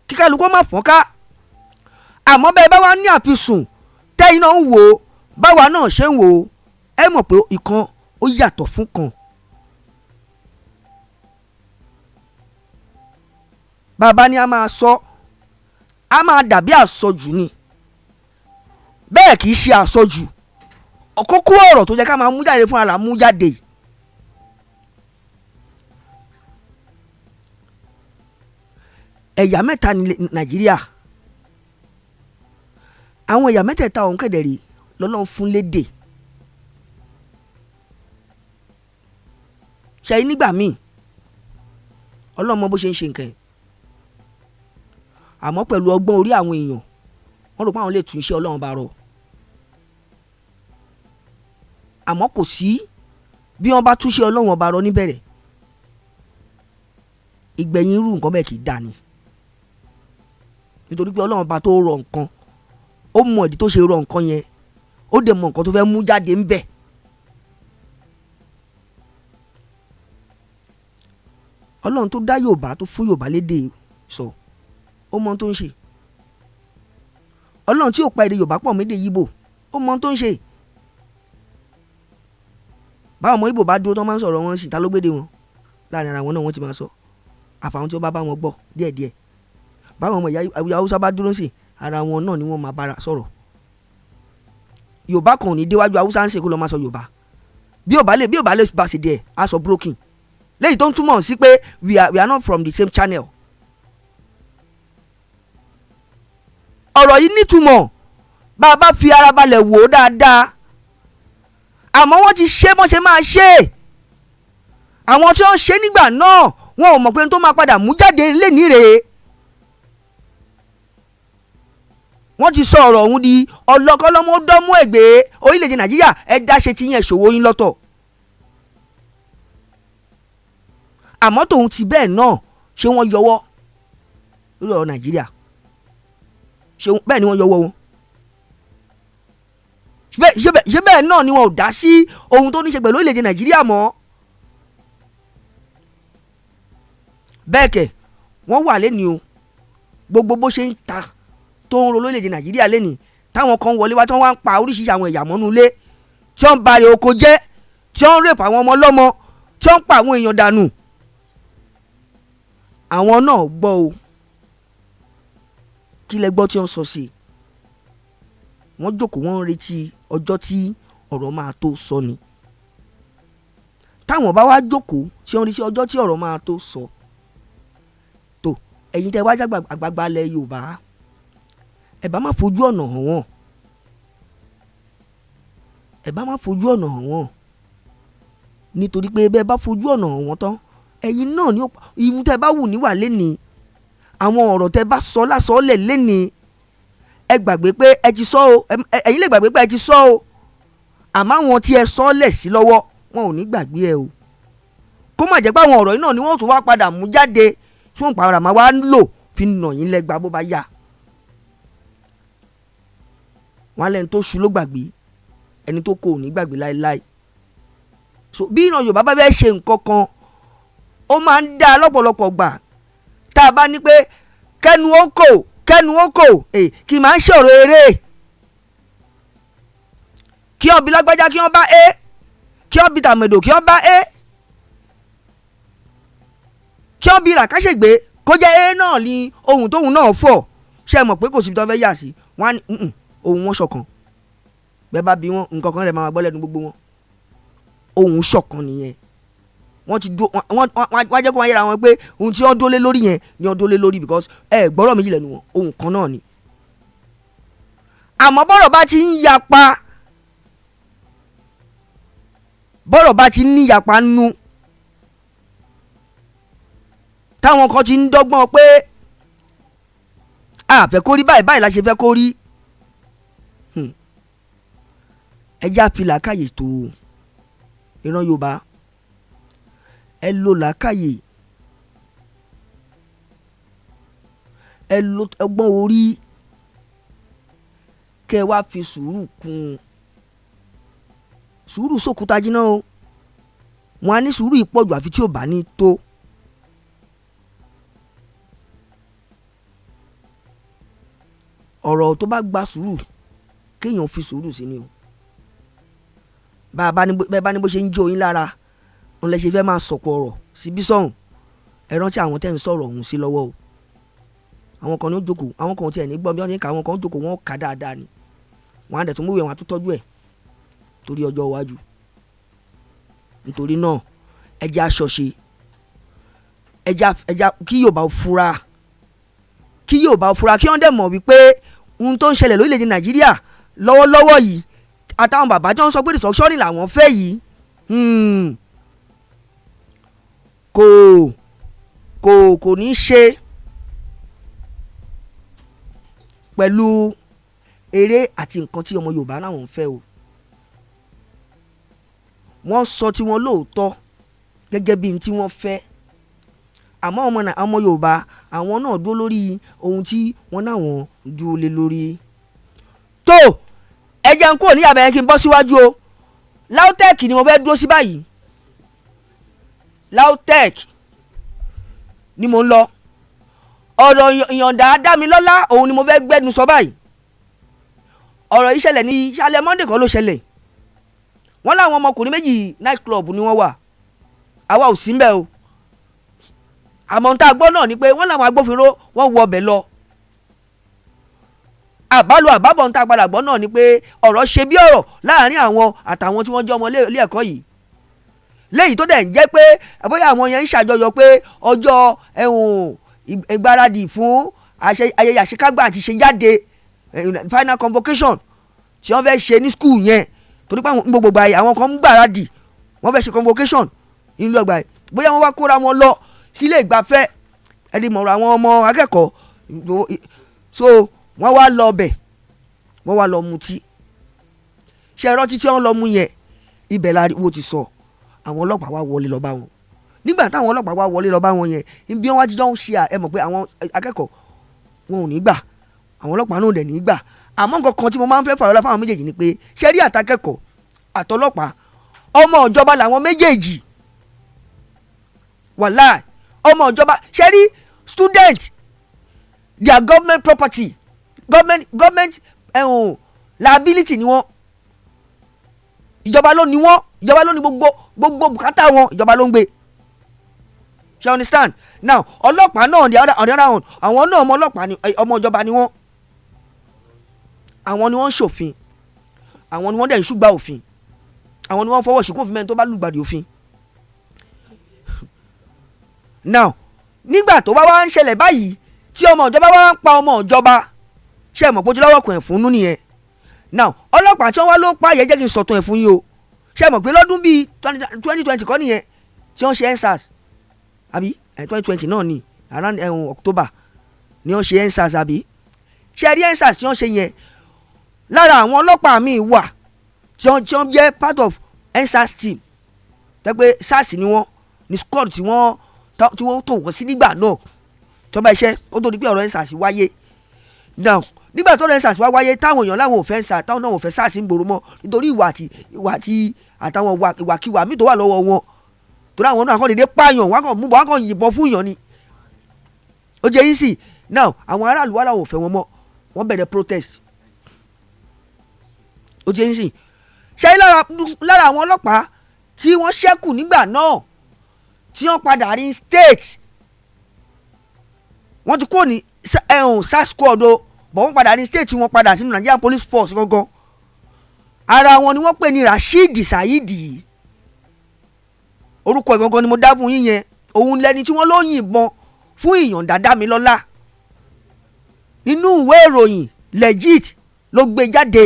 S1: kí kálukú má fọ́n ká. Àmọ́ bẹ́ẹ̀ bá wá ní àfisùn tẹ́yìn náà ń wò ó, báwa náà ṣe ń wò ó, ẹ mọ̀ pé ìkan ó yàtọ̀ fún kan. Bàbá ni a máa sọ, a máa dàbí àsọjù ni. bẹ́ẹ̀ kì í ṣe àsọjù. Kókó ọ̀rọ̀ tó jẹ́ ká máa mú jáde fún ara mú jáde. Ẹ̀yà mẹ́ta ní Nàìjíríà, àwọn ẹ̀yà mẹ́tẹ̀ẹ̀ta ọ̀hún kẹ̀dẹ̀rì lọ́lọ́run fún lédè. Ṣe nígbà míì Ọlọ́run mọ bó ṣe ń ṣe nǹkan ẹ̀, àmọ́ pẹ̀lú ọgbọ́n orí àwọn èèyàn wọ́n rò pé àwọn lè tún iṣẹ́ Ọlọ́run bá rọ. Àmọ́ kò sí bí wọ́n bá túnṣe Ọlọ́run ọba rọ níbẹ̀rẹ̀, ìgbẹ̀yìn irú nǹkan bẹ́ẹ̀ kì í dà ní. Nítorí pé Ọlọ́run ọba tó rọ nǹkan ó mọ ìdí tó ṣe rọ nǹkan yẹn, ó dẹ̀ mọ nǹkan tó fẹ́ mú jáde ń bẹ̀. Ọlọ́run tó dá Yorùbá tó fún Yorùbá lédè sọ ó mọ ohun tó ń ṣe. Ọlọ́run tí ò pa èdè Yorùbá pọ̀ médè Yíbò ó mọ ohun tó ń ṣe. Báwọn ọmọ Ìgbò bá dúró tán máa ń sọ̀rọ̀ wọn sí, ta ló gbédè wọn? Láàrin ara wọn náà wọ́n ti máa sọ, àfàwọn tí ó bá wọn gbọ́ díẹ̀díẹ̀. Báwọn ọmọ ìyá Haúsá bá dúró sí, ara wọn náà ni wọ́n máa bára sọ̀rọ̀. Yorùbá kan ò ní déwájú Haúsá ń ṣe kó lọ máa sọ Yorùbá. Bí ò bá lè bá ṣe díẹ̀ á sọ broken. Léyìí tó ń túmọ̀ sí pé we are not from the same channel. Ọ̀rọ̀ yìí nítumọ̀ bá a bá fi ara balẹ̀ wò ó dáadáa. Àmọ́ wọ́n ti ṣe bọ́n ṣe máa ṣe. Àwọn tí wọ́n ṣe nígbà náà wọn ò mọ̀ pé tó máa padà mú jáde lénìí rèé. Wọ́n ti sọ ọ̀rọ̀ ọ̀hún di ọlọ́kọ́lọ́mọdọ́mú ẹ̀gbẹ́ orílẹ̀-èdè Nàìjíríà ẹ dáṣe ti yẹn ṣòwò yín lọ́tọ̀. Àmọ́ tòun ti bẹ́ẹ̀ náà ṣé wọ́n yọwọ́ lórí ọ̀rọ̀ Nàìjíríà? Bẹ́ẹ̀ ni wọ́n yọwọ́ wọn. Ṣé bẹ́ẹ̀ náà ni wọn ò dá sí ohun tó ní ṣe pẹ̀lú orílẹ̀-èdè Nàìjíríà mọ́? Bẹ́ẹ̀ kẹ̀ wọ́n wà lẹ́ni o, gbogbo bó ṣe ń ta tó ń ro orílẹ̀-èdè Nàìjíríà lẹ́ni, táwọn kan wọlé wá tí wọ́n wá ń pa oríṣiríṣi àwọn ẹ̀yà mọ́nú ilé, tí wọ́n ń ba èrè oko jẹ́, tí wọ́n ń rèpà àwọn ọmọ ọlọ́mọ, tí wọ́n ń pa àwọn èèyàn dànù. Àwọn náà gbọ́ o, kí lẹ gbọ́ tí wọ́n sọ sí i? Wọ́n jókòó wọ́n ń retí ọjọ́ tí ọ̀rọ̀ máa tó sọ ni. Táwọn bá wá jókòó tí wọ́n retí ọjọ́ tí ọ̀rọ̀ máa tó sọ, tó ẹ̀yin tẹ́ wá jágbà àgbààgbà ilẹ̀ Yorùbá, ẹ bá má fojú ọ̀nà hàn wọ́n. Ẹ bá má fojú ọ̀nà hàn wọ́n, nítorí pé bẹ́ẹ̀ bá fojú ọ̀nà hàn wọ́n tán, ẹ̀yin náà ni ìmú tẹ́ bá wù níwà lénìí, àwọn ọ̀rọ̀ tẹ́ bá sọ lásọ̀ọ́lẹ̀ lénìí, ẹ gbàgbé pé ẹ ti sọ o, ẹ̀yin lè gbàgbé pé ẹ ti sọ o, àmọ́ àwọn tí ẹ sọ lẹ̀ sí lọ́wọ́ wọn ò ní gbàgbé ẹ o. Kó má jẹ́ pé àwọn ọ̀rọ̀ yìí náà ni wọ́n tún wá padà mú jáde tí wọ́n padà máa wá lò fi nà yín lẹ́gba bó bá yá. Wọ́n á lẹ́ni tó ṣu ló gbàgbé, ẹni tó kò ní gbàgbé láéláé. So bí ìran Yorùbá bá fẹ́ ṣe nǹkan kan, ó máa ń dá lọ́pọ̀lọpọ̀ gbà tá a bá ní pé kẹ́nu ó kò kì í máa ń ṣòro eré. Kí wọ́n bí lágbájá kí wọ́n bá kí wọ́n bí tàmẹ̀dò kí wọ́n bá kí wọ́n bí làkàṣègbè kó jẹ́ náà ni ohun tóun náà fọ̀. Ṣé ẹ mọ̀ pé kò síbi tó fẹ́ yà sí, wọ́n á ní ohun wọn ṣọ̀kan. Bẹ́ẹ̀ bá bí wọn nǹkan kan rẹ̀ máa gbọ́ lẹ́nu gbogbo wọn. Ohun ṣọ̀kan nìyẹn. Wọ́n ti wọ́n jẹ́ kó wọ́n yẹra wọn pé ohun tí wọ́n dólé lórí yẹn ni wọ́n dólé lórí because gbọ́rọ̀ méjì lẹ́nu wọn, ohun kan náà ni. Àmọ́ bọ́rọ̀ bá ti ń yapa, bọ́rọ̀ bá ti ní yapa nú, táwọn kan ti ń dọ́gbọ́n pé a fẹ́ kó rí báyìí la ṣe fẹ́ kó rí, ẹjá fi làákàyè tó ìran Yorùbá, ẹ lo làákàyè, ẹ lo ọgbọ́n orí, kẹ́ wá fi sùúrù kún. Sùúrù sókúta jiná o, wọn á ní sùúrù ìpọ̀jù àfi tí ò bá ní tó. Ọ̀rọ̀ tó bá gba sùúrù kéèyàn fi sùúrù sí ni o. Bẹ́ẹ̀ bá ní bó ṣe ń jó yín lára, òun lè ṣe fẹ́ máa sọ̀kò ọ̀rọ̀ síbí sọ̀hún. Ẹ rántí àwọn tẹ́ ń sọ̀rọ̀ ọ̀hún sí lọ́wọ́ o. Àwọn kan ní ó jókòó, àwọn kan tiẹ̀ ní gbọ́n bí wọ́n ní ká, àwọn kan ó jókòó wọ́n kà dáadáa ni. wọ́n á dẹ̀ tún múwèé wọn á tún tọ́jú ẹ̀ torí ọjọ́ iwájú. Nítorí náà ẹja aṣọṣe, ẹja kí Yorùbá fura, kí wọ́n dẹ̀ mọ̀ wípé ohun tó ń ṣẹlẹ̀ lórílẹ̀‐èdè Nàìjíríà lọ́wọ́lọ́wọ́ yìí àtàwọn bàbá tí wọ́n sọ pé restructuring làwọn fẹ́ yìí kò ní ṣe pẹ̀lú eré àti nǹkan tí ọmọ Yorùbá náà ń fẹ́ o. Wọ́n sọ tí wọ́n lóòótọ́ gẹ́gẹ́ bí tí wọ́n fẹ́, àmọ́ ọmọ Yorùbá àwọn náà dúró lórí ohun tí wọ́n náà wọ́n dúró lé lórí. tó ẹ jẹ́ n kúrò ní àbẹ̀yẹn kí n bọ́ síwájú o. LAUTECH ni mo fẹ́ dúró sí báyìí. LAUTECH ni mo ń lọ. ọ̀rọ̀ ìyọ̀ǹda Dámilọ́lá òun ni mo fẹ́ gbẹ́nu sọ báyìí. ọ̀rọ̀ yìí ṣẹlẹ̀ ní ṣálẹ̀ Monday kan ló ṣẹlẹ̀. wọ́n láwọn ọmọkùnrin méjì night club ni wọ́n wà, àwa ò sí ń bẹ̀ o. àmọ́ tá a gbọ́ náà ni pé wọ́n láwọn agbófinró wọ́n wọ ọbẹ̀ lọ. àbálò àbábọ̀ ń tá a padà gbọ́ náà ni pé ọ̀rọ̀ ṣe bí ọ̀rọ̀ láàrin àwọn àtàwọn tí wọ́n jẹ́ ọmọ ilé ẹ̀kọ́ yìí. léyìí tó dẹ̀ ń jẹ́ pé bóyá àwọn yẹn ń ṣàjọyọ̀ pé ọjọ́ ìgbáradì fún ayẹyẹ àṣekágbà àti ìṣèjáde final convocation tí wọ́n fẹ́ ṣe ní school yẹn, torí pé gbogbo ìgbà yìí àwọn kan ń gbáradì wọ́n fẹ́ ṣe convocation nínú ọgbà yìí, bóyá wọ́n wá kóra wọn lọ sílé ìgbafẹ́ ẹni mọ̀rọ̀ àwọn ọmọ akẹ́kọ̀ọ́, so wọ́n wá lọ bẹ̀ wọ́n wá lọ mutí. ṣe ẹ̀rọ títí wọ́n lọ mú yẹn ibẹ̀ láriwo ti sọ, àwọn ọlọ́pàá wá wọlé lọ bá wọn. nígbà táwọn ọlọ́pàá wá wọlé lọ bá wọn yẹn ibi wọn wá ti jọ ń ṣe ẹ mọ̀ pé àwọn akẹ́kọ̀ọ́ wọn ò ní gbà, àwọn ọlọ́pàá náà ò dẹ̀ ní gbà. àmọ́ nǹkan kan tí mo máa ń fẹ́ fàyọ́lá fáwọn méjèèjì ni pé ṣe rí àtàkẹ́kọ̀ọ́ àtọlọ́pàá ọmọ ìjọba làwọn méjèèjì, wàláì ọmọ ìjọba. ṣe rí student their government property government liability ni wọ́n, ìjọba ló ní wọ́n, ìjọba ló ní gbogbo bùkátà wọn, ìjọba ló ń gbé. ṣe understand now? ọlọ́pàá náà on the other hand àwọn náà ọmọ ọlọ́pàá ni ọmọ ìjọba ni wọ́n, àwọn ni wọ́n ń ṣòfin, àwọn ni wọ́n dẹ̀ ń ṣùgbà òfin, àwọn ni wọ́n fọwọ́ sí kófin mẹ́rin tó bá lùgbàdì òfin. now nígbà tó bá wá ń ṣẹlẹ̀ báyìí tí ọmọ ìjọba wá ń pa ọmọ ìjọba, ṣe mọ̀ pé ó ti lọ́wọ́ kan ẹ̀ fún nú nìyẹn. now ọlọ́pàá tí wọ́n wá ló pa yẹn jẹ́ kí n sọ̀tàn ẹ̀ fún yín o. ṣe mọ̀ pé lọ́dún bíi 2020 kọ́ nìyẹn tí wọ́n ṣe EndSARS àbí 2020 náà ni around October ni wọ́n ṣe EndSARS àbí. ṣe rí EndSARS tí wọ́n ṣe yẹn lára àwọn ọlọ́pàá míì wà tí wọ́n jẹ́ part of EndSARS team tẹ́gbẹ́ SARS ni wọ́n ní squad tí wọ́n tò wọ́n sí nígbà náà tó bá iṣẹ́ ó tó di pé ọ̀rọ̀ EndSARS wáyé. now nígbà tó ọ̀rọ̀ EndSARS wá wáyé táwọn èèyàn láwọn ò fẹ́ SARS táwọn náà ò fẹ́ SARS ń gbòòrò mọ́ nítorí ìwà àti àtàwọn ìwàkiwà míì tó wà lọ́wọ́ wọn, torí àwọn náà kàn dédé pààyàn wọn kàn mú bọ́ wọn kàn yìnbọn fún èèyàn ni. ó jẹ́ yín sí now àwọn aráàlú wà láwọn ò fẹ́ wọn mọ́, wọ́n bẹ̀rẹ̀ protest. ó jẹ́ yín sí ṣe lára àwọn ọlọ́pàá tí wọ́n ṣẹ́kù nígbà náà tí wọ́n padà rí state, wọ́n ti kó ní SARS squad o bọ̀ wọ́n padà rí state, wọ́n padà sínú Nigerian Police Force gangan. ara wọn ni wọ́n pè ní Rasheed Saidi, orúkọ ìgangan ni mo dá fún yín yẹn. òun lẹni tí wọ́n ló yìnbọn fún ìyọ̀ǹda Dámilọ́lá, nínú ìwé ìròyìn legit ló gbé jáde.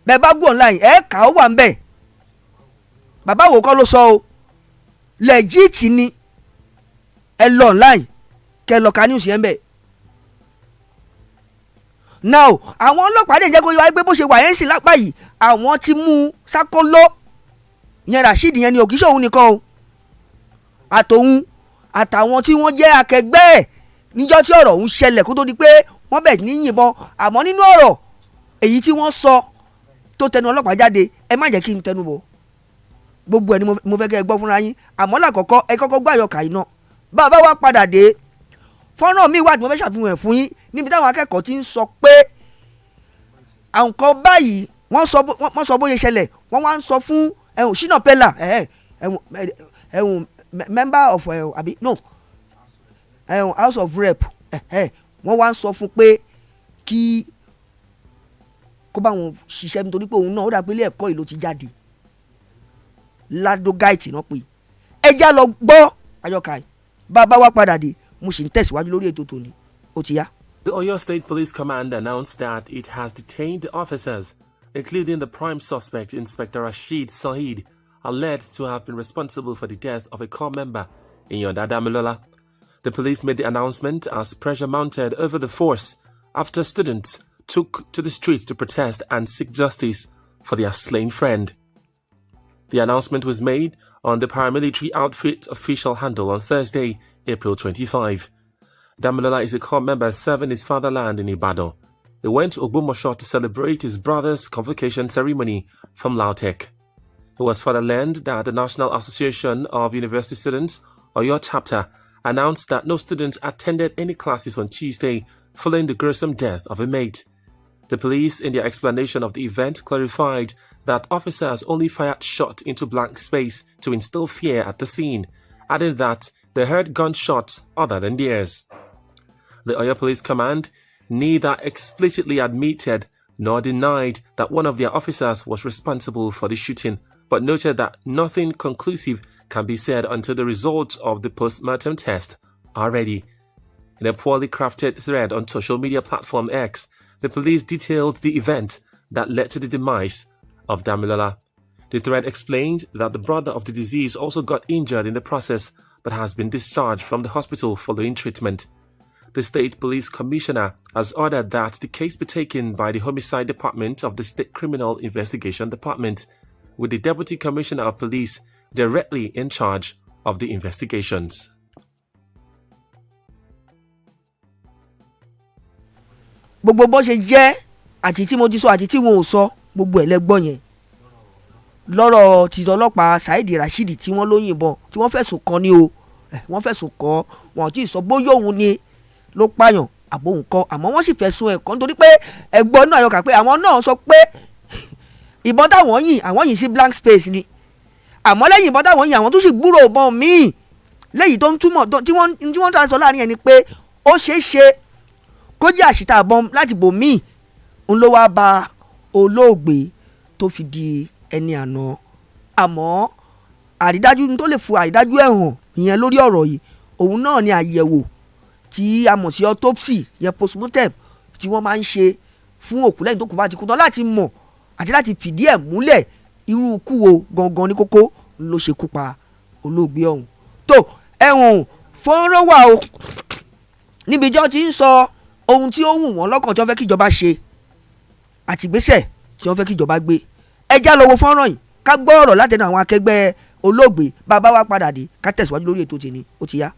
S1: bẹ́ẹ̀ bá gbọ́ online kà ó wà ń bẹ̀, bàbá wo kọ́ ló sọ o, legit ni, ẹ lọ online kẹ lọ ka news yẹn bẹ̀. now àwọn ọlọ́pàá dẹ̀ jẹ́ kó yọ wáyé pé bó ṣe wà yẹn sì lápá yìí àwọn ti mú sákóló yẹn Rasheed yẹn ni òkìṣẹ́ òun nìkan o, àtòun àtàwọn tí wọ́n jẹ́ akẹgbẹ́ ẹ̀ níjọ́ tí ọ̀rọ̀ òun ṣẹlẹ̀ kó tó di pé wọ́n bẹ̀ ní yìnbọn. àmọ́ nínú ọ̀rọ̀ èyí tí wọ́n sọ tó tẹnu ọlọ́pàá jáde ẹ má jẹ́ kí n tẹnu bọ̀, gbogbo ẹ̀ ni mo fẹ́ kẹ́ ẹ gbọ́ fúnra yín. àmọ́ lákọ̀ọ́kọ́ ẹ kọ́kọ́ gbọ́ àyọkà yìí náà. bàbá wa padà dé fọ́nrán mi wà tí mo fẹ́ ṣàfihàn ẹ̀ fún yín níbi táwọn akẹ́kọ̀ọ́ ti ń sọ pé àwọn kan báyìí wọ́n sọ bóyá ṣẹlẹ̀, wọ́n wá ń sọ fún Shina Pella member of House of Rep wọ́n wá ń sọ fún pé kí kó bá wọn ṣiṣẹ́ nítorí pé òun náà ó dà pé ilé ẹ̀kọ́ yìí ló ti jáde ladogaiti náà pé ẹja lọ gbọ́ ayọ́ka bàbá wa padà dé mo sì ń tẹ̀síwájú lórí ètò tòní ó ti yá.
S3: The Oyo State Police Command announced that it has detained the officers, including the prime suspect, Inspector Rashid Saeed, alleged to have been responsible for the death of a corps member in Yonda Damilola. The police made the announcement as pressure mounted over the force after students took to the streets to protest and seek justice for their slain friend. The announcement was made on the paramilitary outfit official handle on Thursday, April 25. Damilola is a corps member serving his fatherland in Ibadan. He went to Ogbomoso to celebrate his brother's convocation ceremony from LAUTECH. It was further learned that the National Association of University Students, Oyo chapter, announced that no students attended any classes on Tuesday following the gruesome death of a mate. The police, in their explanation of the event, clarified that officers only fired shots into blank space to instill fear at the scene, adding that they heard gunshots other than theirs. The Oyo Police Command neither explicitly admitted nor denied that one of their officers was responsible for the shooting, but noted that nothing conclusive can be said until the results of the post-mortem test are ready. In a poorly crafted thread on social media platform X, the police detailed the event that led to the demise of Damilola. The thread explained that the brother of the deceased also got injured in the process but has been discharged from the hospital following treatment. The State Police Commissioner has ordered that the case be taken by the Homicide Department of the State Criminal Investigation Department, with the Deputy Commissioner of Police directly in charge of the investigations.
S1: Gbogbo bó ṣe jẹ́ àti tí mo ti sọ àti tí wọn ò sọ gbogbo ẹ̀ lẹ́gbọ́n yẹn lọ́rọ̀ ti ọlọ́pàá Saheed Rashid tí wọ́n ló yìnbọn tí wọ́n fẹ̀sùn kàn ní o wọ́n fẹ̀sùn kàn wọn ò tí ì sọ bóyá òun ni ló pààyàn àbò nǹkan àmọ́ wọ́n sì fẹ̀sùn ẹ̀ kàn nítorí pé ẹ̀gbọ́n náà yọkà pé àwọn náà sọ pé ìbọn táwọn yìn àwọn yìn sí blank space ni àmọ́ lẹ́yìn ìbọn táwọn yìn àwọn tó sì gbúrò ìbọn míì lẹ́yìn tó ń túmọ̀ tí wọ́n tún sọ láàrin ẹni pé ó ṣeé ṣe kó jẹ́ àṣìta àbọ̀n láti bò míì ń ló wá ba olóògbé tó fi di ẹni àná àmọ́ àrídájú tó lè fún àrídájú ẹ̀hàn ìyẹn lórí ọ̀rọ̀ yìí òun náà ni àyẹ̀wò tí a mọ̀ sí autopsy yẹn postmortem tí wọ́n máa ń ṣe fún òkú lẹ́yìn tó kù bá ti kú tán láti mọ̀ àti láti fìdí ẹ̀ múlẹ̀ irú ikú wo gangan ní kókó ló ṣekú pa olóògbé ọ̀hún. tó ẹ̀hún fọ́nrán wà o níbi tí wọ́n ti ń sọ ohun tí ó wù wọ́n lọ́kàn tí wọ́n fẹ́ kí ìjọba ṣe àti ìgbésẹ̀ tí wọ́n fẹ́ kí ìjọba gbé ẹjá lọ wo fọ́nrán yìí ká gbọ́ ọ̀rọ̀ látẹnu àwọn akẹgbẹ́ olóògbé bàbá wa padà dé ká tẹ̀síwájú lórí ètò tèmi ó ti yá.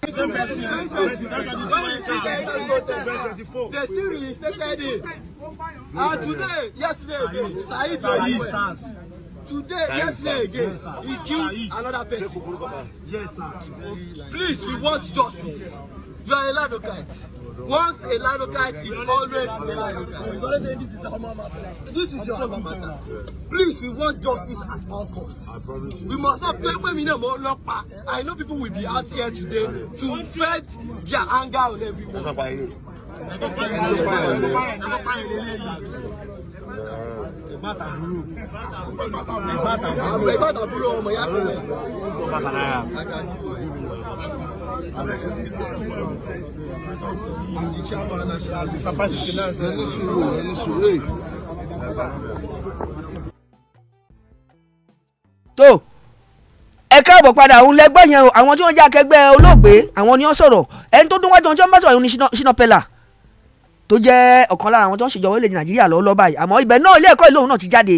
S4: They still reinstated him. And today, yesterday again, yesterday again, he killed another person. Yes, sir. Please, we want justice. You are a Ladokite. Once a Ladokite is always a Ladokite. This is your alma mater. Please, we want justice at all costs. We must not play when we know Olopa. I know people will be out here today to vent their anger on everyone.
S1: tó ẹ káàbọ̀ padà òun lẹ́gbọ́n yẹn o àwọn tí wọ́n jẹ́ akẹgbẹ́ olóògbé àwọn ni wọ́n sọ̀rọ̀ ẹni tó dún wájú wọn tí wọ́n bá sọ̀rọ̀ ní Shina Pellar tó jẹ́ ọ̀kan lára àwọn tó ń ṣèjọba orílẹ̀-èdè Nàìjíríà lọ́wọ́ báyìí àmọ́ ibẹ̀ náà ilé ẹ̀kọ́ ìlóhùn náà ti jáde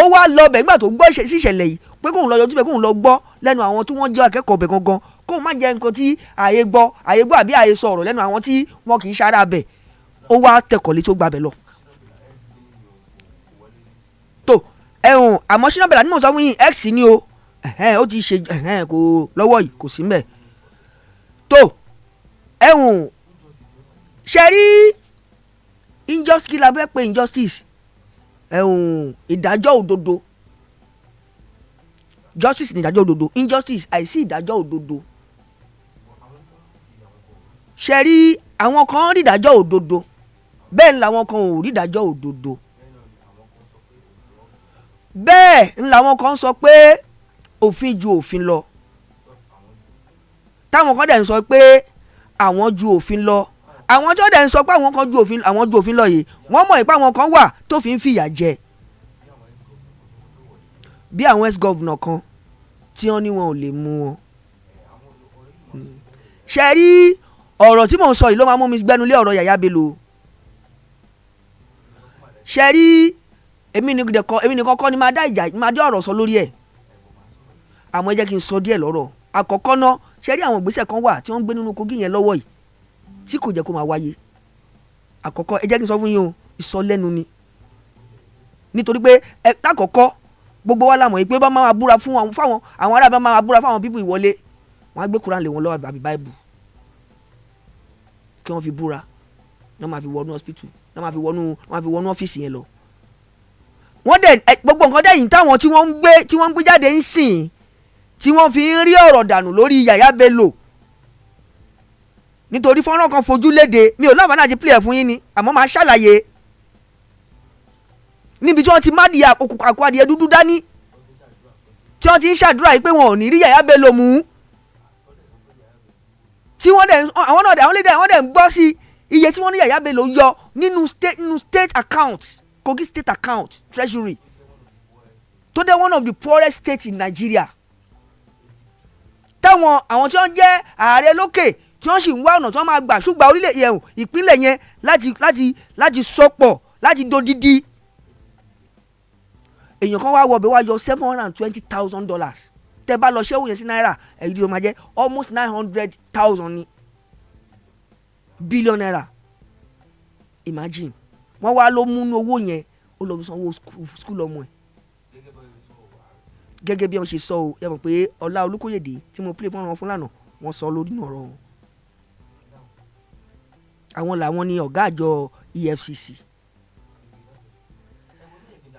S1: ó wá lọ bẹ̀ nígbà tó gbọ́ sí ìṣẹ̀lẹ̀ yìí pé kóun lọ yọjú bẹ̀ kóun lọ gbọ́ lẹ́nu àwọn tí wọ́n jẹ́ akẹ́kọ̀ọ́ bẹ̀ gangan kóun má jẹ́ nǹkan tí ààyè gbọ́ àbí ààyè sọ ọ̀rọ̀ lẹ́nu àwọn tí wọ́n kì í ṣara bẹ̀ ó wá tẹkọ̀lé tó gbabẹ̀ lọ. tó ẹ̀hún àmọ́ Shina Pellar nínú sọ fún yín x ni o ó ti ṣe kò lọ́wọ́ yìí kò sí mbẹ̀. tó ẹ̀hún ṣe rí injustice kí la fẹ́ pe injustice ìdájọ́ òdodo justice ni ìdájọ́ òdodo injustice àìsí ìdájọ́ òdodo ṣe rí àwọn kan rí ìdájọ́ òdodo bẹ́ẹ̀ làwọn kan ò rí ìdájọ́ òdodo, bẹ́ẹ̀ làwọn kan sọ pé òfin ju òfin lọ, táwọn kan dẹ̀ ń sọ pé àwọn ju òfin lọ. Àwọn tí wọ́n dẹ̀ ń sọ pé àwọn kan ju òfin lọ yìí, wọ́n mọ̀ pé àwọn kan wà tó fi ń fìyà jẹ, bí àwọn ex-governor kan tí wọ́n ní wọn ò lè mú wọn. Ṣe rí ọ̀rọ̀ tí mò ń sọ yìí ló máa mú mi gbẹ́nulé ọ̀rọ̀ Yàyà Bello. Ṣe rí èmi nìkan kọ́ ni máa dá ọ̀rọ̀ sọ lórí ẹ̀, àmọ́ ẹ jẹ́ kí n sọ díẹ̀ lọ́rọ̀. Àkọ́kọ́ náà, ṣe rí àwọn ìgbésẹ̀ kan wà tí wọ́n ń gbé nínú Kogi yẹn lọ́wọ́ yìí tí kò jẹ́ kó máa wáyé. Àkọ́kọ́, ẹ jẹ́ kí n sọ fún yín o, ìsọlẹ́nu ni. Nítorí pé lákọ̀ọ́kọ́ gbogbo wa la mọ̀ pé bá máa búra fún àwọn ará bá máa búra fún àwọn pípù ìwọlé, wọ́n á gbé Kùránì lé wọn lọ́wọ́ àbí Báíbù kí wọ́n fi búra, náà máa fi wọnú hospital, náà máa fi wọnú ọ́fíìsì yẹn lọ. Wọ́n dẹ̀ gbogbo nǹkan dẹ̀yìn táwọn tí wọ́n ń gbé jáde ń sìn tí wọ́n fi ń rí ọ̀rọ̀ dànù lórí Yàyà Bello. Nítorí fọ́nrán kan fojú léde, mi ò láǹfààní àti play ẹ̀ fún yín ni, àmọ́ máa ṣàlàyé. Níbi tí wọ́n ti má di àkó adìyẹ dúdú dání, tí wọ́n ti ń ṣàdúrà yìí pé wọn ò ní rí Yàyà Bello mú, tí wọ́n dẹ̀ ń gbọ́ sí iye tí wọ́n ní Yàyà Bello yọ nínú state account, Kogi state account treasury, tó dé one of the poorest states in Nigeria. Táwọn àwọn tí wọ́n jẹ́ ààrẹ lókè tí wọ́n sì ń wá ọ̀nà tí wọ́n máa gbà ṣùgbọ́n orílẹ̀ yẹn ìpínlẹ̀ yẹn láti sọpọ̀ láti dodidi. Èèyàn kan wá wọbẹ̀ wá yọ $720,000. Tẹ́ bá lọ ṣẹ́wó yẹn sí náírà, èyí ló máa jẹ́ almost 900,000 ní billion naira. Imagine wọ́n wá ló mú owó yẹn ó lọ fi sanwó school ọmọ ẹ̀. Gẹ́gẹ́ bí wọ́n ṣe sọ o, ẹ mọ̀ pé Ọlá Olúkóyèdé tí mo play fún wọn lánàá, wọ́n sọ lórí ọ̀rọ̀ wọn. Àwọn làwọn ní ọ̀gá àjọ EFCC.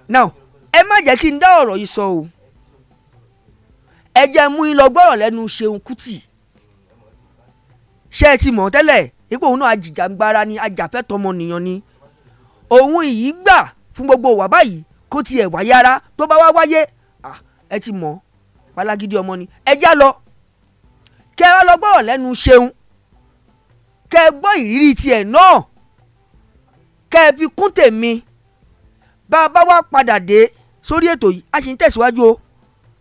S1: Now ẹ má jẹ́ kí n dá ọ̀rọ̀ yìí sọ o, ẹ jẹ́ mú yín lọ gbọ́rọ̀ lẹ́nu Ṣeun Kútì. Ṣé ẹ ti mọ̀ tẹ́lẹ̀ ipò òun náà ajìjàgbara ni, ajàfẹ́tọ̀ọ́ ọmọnìyàn ni. Òun yìí gbà fún gbogbo wà báyìí kó tiẹ̀ wá yára, tó bá wá wáyé ẹ ti mọ̀ palágídí ọmọ ni. Ẹ já lọ kẹ́ ẹ lọ gbọ́rọ̀ lẹ́nu Ṣeun, kẹ́ ẹ gbọ́ ìrírí tiẹ̀ náà, kẹ́ ẹ fi kún tèmi. Bá a bá wá padà dé sórí ètò yìí, a sì ń tẹ̀síwájú o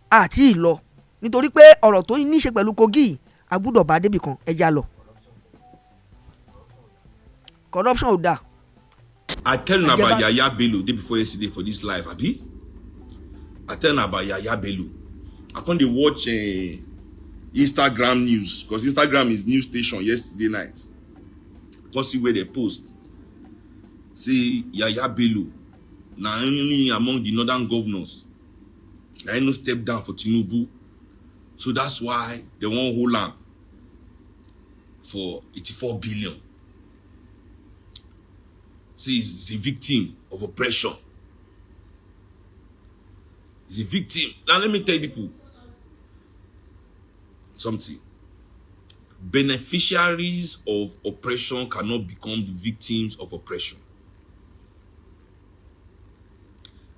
S1: àti ìlọ, nítorí pé ọ̀rọ̀ tó ní í ṣe pẹ̀lú Kogi a gbúdọ̀ bá débì kan. Ẹ já lọ. Corruption ò dáa.
S5: I tell you about Yàyà Bello day before yesterday for this live, abi? I tell you about Yàyà Bello. I come dey watch Instagram news, because Instagram is news station yesterday night. Come see where they post. Say Yàyà Bello na only among the northern governors. I no step down for Tinubu. So that's why they won't hold am for 84 billion. See, he's a victim of oppression. He's a victim. Now let me tell you people something. Beneficiaries of oppression cannot become the victims of oppression.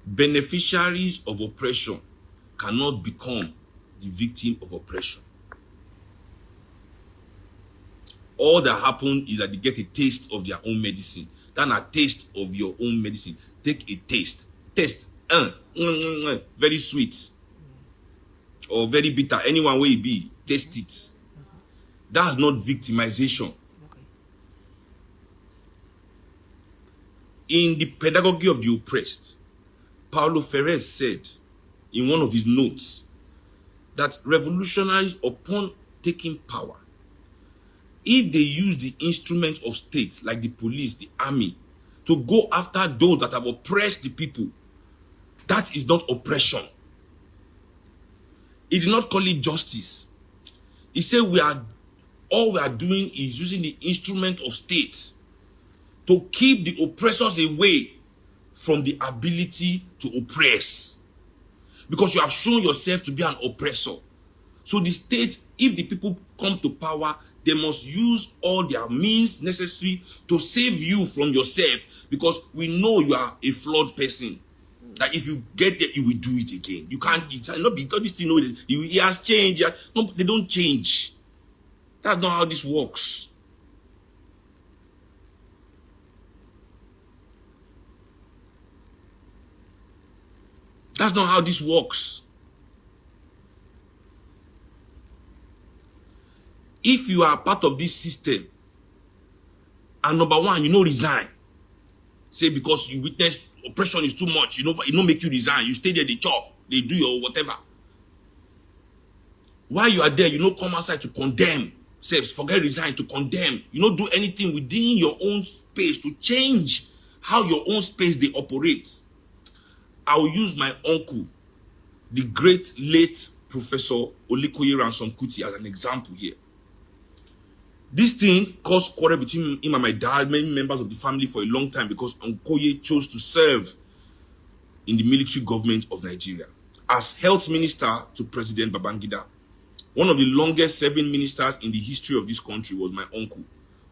S5: Beneficiaries of oppression cannot become the victim of oppression. All that happens is that they get a taste of their own medicine. That's a taste of your own medicine. Take a taste. Taste. Very sweet. Or very bitter. Anyone where it be, taste it. That's not victimization. In the pedagogy of the oppressed, Paulo Freire said in one of his notes that revolutionaries, upon taking power, if they use the instruments of state like the police, the army, to go after those that have oppressed the people, that is not oppression. He did not call it justice. He said all we are doing is using the instrument of state to keep the oppressors away from the ability to oppress. Because you have shown yourself to be an oppressor. So the state, if the people come to power, They must use all their means necessary to save you from yourself, because we know you are a flawed person. That if you get there, you will do it again. You cannot be because this thing. He has changed. No, they don't change. That's not how this works. That's not how this works. If you are part of this system, and number one, you know, resign. Say because you witnessed oppression is too much, you know, it don't make you resign. You stay there, they chop, they do your whatever. While you are there, you know, come outside to condemn. Say, forget resign, to condemn. You don't do anything within your own space to change how your own space they operate. I will use my uncle, the great late Professor Olikoye Ransom Kuti, as an example here. This thing caused quarrel between him and my dad, many members of the family, for a long time, because Onkoye chose to serve in the military government of Nigeria as health minister to President Babangida. One of the longest serving ministers in the history of this country was my uncle,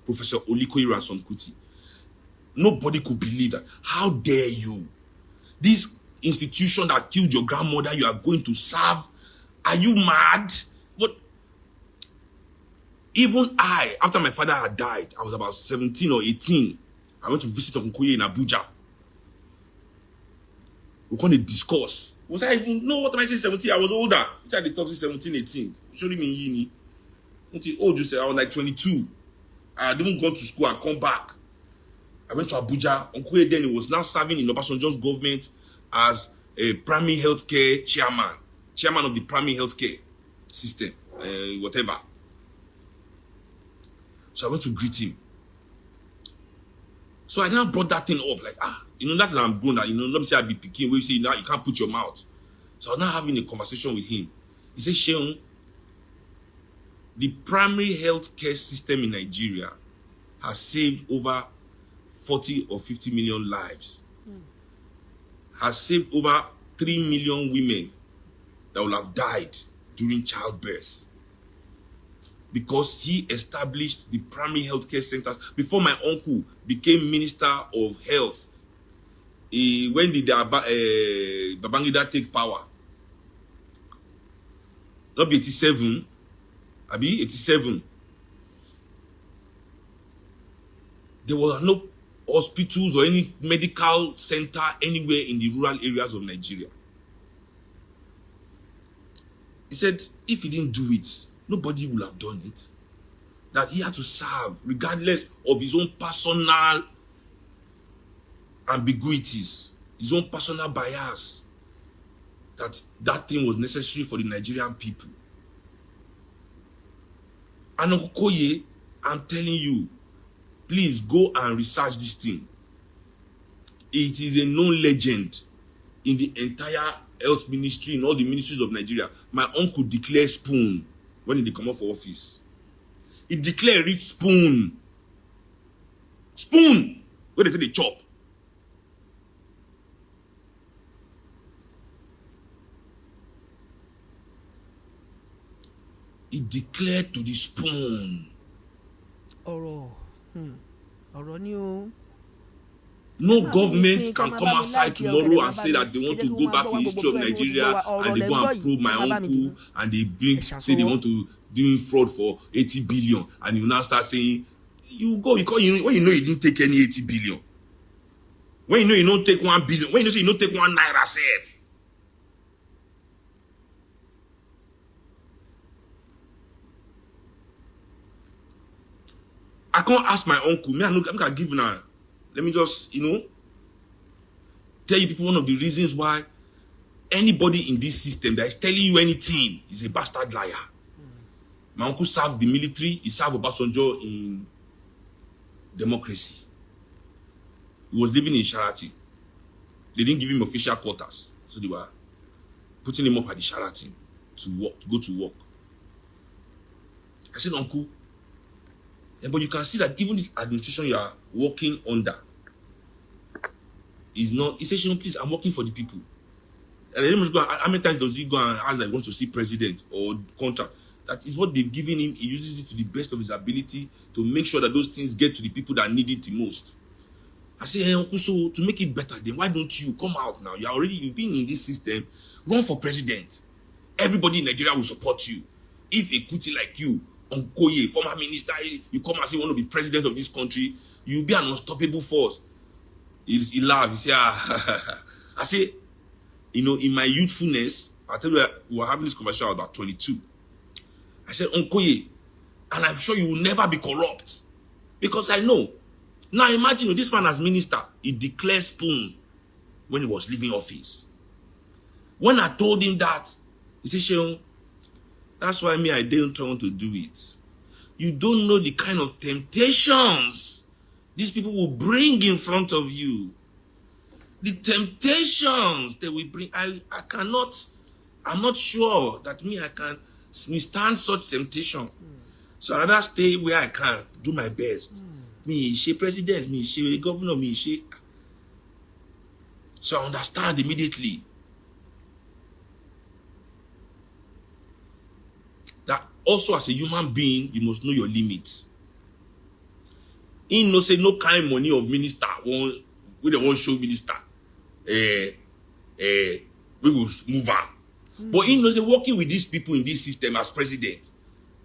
S5: Professor Olikoye Ransom Kuti. Nobody could believe that. How dare you? This institution that killed your grandmother, you are going to serve? Are you mad? But even I, after my father had died, I was about 17 or 18. I went to visit Onkoye in Abuja. We going to discuss. Was I even, no, what am I saying 17? I was older. Which I did talk to 17, 18. Showing me yini. Old, you say I was like 22. I didn't go to school, I come back. I went to Abuja. Onkoye then he was now serving in Obasanjo's government as a primary healthcare chairman of the primary healthcare system, whatever. So I went to greet him. So I now brought that thing up, like, that I'm grown, that, not say I be picking, where you say, now you can't put your mouth. So I was now having a conversation with him. He said, Sheon, the primary health care system in Nigeria has saved over 40 or 50 million lives. Has saved over 3 million women that will have died during childbirth. Because he established the primary healthcare centers. Before my uncle became Minister of Health, when did Babangida take power? Not be 87, Abi 87. There were no hospitals or any medical center anywhere in the rural areas of Nigeria. He said, if he didn't do it, nobody would have done it. That he had to serve regardless of his own personal ambiguities, his own personal bias, that thing was necessary for the Nigerian people. And Okoye, I'm telling you, please go and research this thing. It is a known legend in the entire health ministry, in all the ministries of Nigeria. My uncle declared spoon when he come up for office. He declared rich spoon. Spoon! Where they take the chop. He declared to the spoon.
S1: Ọ̀rọ̀ ni o.
S5: No government can come outside tomorrow and say that they want to go back in the history of Nigeria and they go and probe my uncle and they say they want to do fraud for 80 billion and you now start saying, you go, when you know you didn't take any 80 billion. When you know you don't take 1 billion, when you know you don't take 1 naira safe. I can't ask my uncle. I'm gonna give now. Let me just, tell you people one of the reasons why anybody in this system that is telling you anything is a bastard liar. My uncle served the military. He served Obasanjo in democracy. He was living in Sharatin. They didn't give him official quarters, so they were putting him up at the Sharatin to go to work. I said, Uncle, but you can see that even this administration you are working under is not. He says, please, I'm working for the people. And then how many times does he go and ask that he wants to see president or contract? That is what they've given him. He uses it to the best of his ability to make sure that those things get to the people that need it the most. I say, hey, Uncle, so to make it better, then why don't you come out now? You've been in this system, run for president. Everybody in Nigeria will support you. If a Kuti like you, Onkoye, former minister, you come and say you want to be president of this country, you'll be an unstoppable force. He laughs. He say, I say, in my youthfulness, I tell you, we were having this conversation about 22. I said, Onkoye, and I'm sure you will never be corrupt. Because I know. Now imagine this man as minister, he declared spoon when he was leaving office. When I told him that, he said, Sheon, that's why I don't want to do it. You don't know the kind of temptations these people will bring in front of you. The temptations they will bring, I'm not sure that I can withstand such temptation. So I'd rather stay where I can, do my best. Me, she president, me, she governor, me, she. So I understand immediately that also as a human being, you must know your limits. In no say no kind money of minister, we don't want show minister. We will move on. But in no say working with these people in this system as president,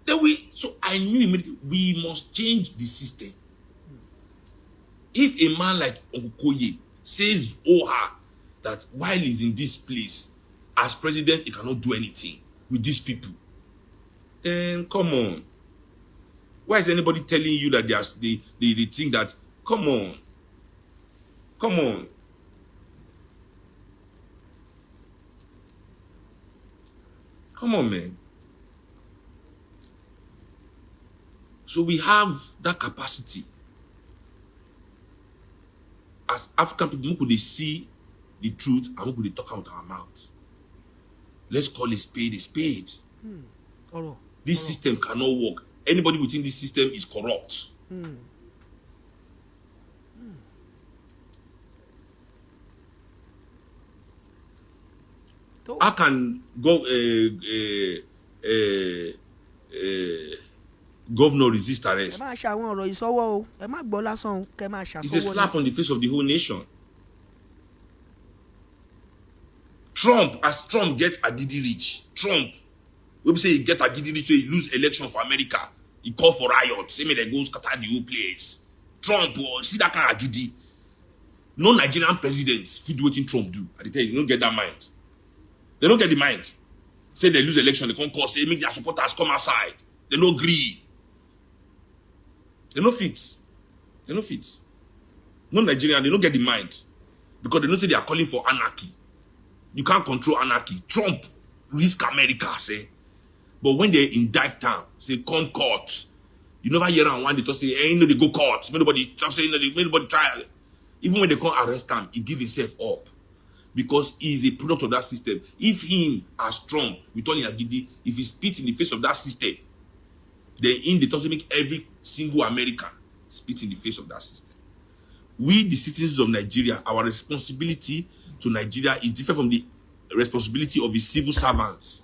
S5: so I knew immediately we must change the system. If a man like Okoye says that while he's in this place as president, he cannot do anything with these people, then come on. Why is anybody telling you that they think that? Come on, man. So we have that capacity. As African people, could they see the truth and could they talk out our mouth? Let's call a spade a spade. This system cannot work. Anybody within this system is corrupt. How can governor resist arrest? It's a slap on the face of the whole nation. Trump gets Agidi rich. Trump, we say he get Agidi rich, so he lose election for America. He call for riots. Say me they go scatter the whole place. Trump, see that kind of Agidi. No Nigerian president fit do what Trump do. I tell you, they don't get that mind. They don't get the mind. Say they lose election, they can't call, say make their supporters come outside. They no agree. They no fit. No Nigerian, they don't get the mind. Because they know say they are calling for anarchy. You can't control anarchy. Trump risk America, say. But when they indict town, say come court. You never hear around one they talk say, ain't no they go court. Nobody talk say nobody try. Even when they come arrest him, he give himself up. Because he is a product of that system. If him as Trump, with all Agidi, if he spits in the face of that system, then in the talk say make every single American spit in the face of that system. We, the citizens of Nigeria, our responsibility to Nigeria is different from the responsibility of the civil servants.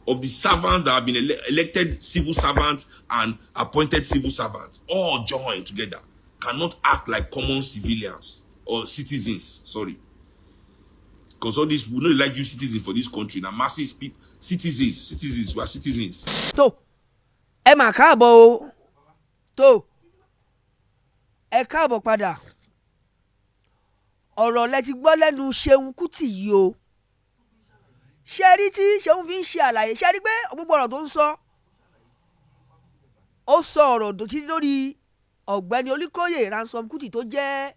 S5: Of the servants that have been elected civil servants and appointed civil servants, all joined together, cannot act like common civilians or citizens. Sorry. Because all this, we don't like you citizens for this country. Now, masses people, citizens, we are citizens.
S1: So, ẹ mà káàbọ̀ o. Tó, ẹ káàbọ̀ padà. Ọ̀rọ̀ lẹ ti gbọ́ lẹ́nu Ṣeun Kútì yìí o. Ṣé rí tí Ṣeun fi ń ṣe àlàyé? Ṣé rí pé gbogbo ọ̀rọ̀ tó ń sọ? Ó sọ ọ̀rọ̀ títí lórí ọ̀gbẹ́ni Olúkóyè Ransom Kútì tó jẹ́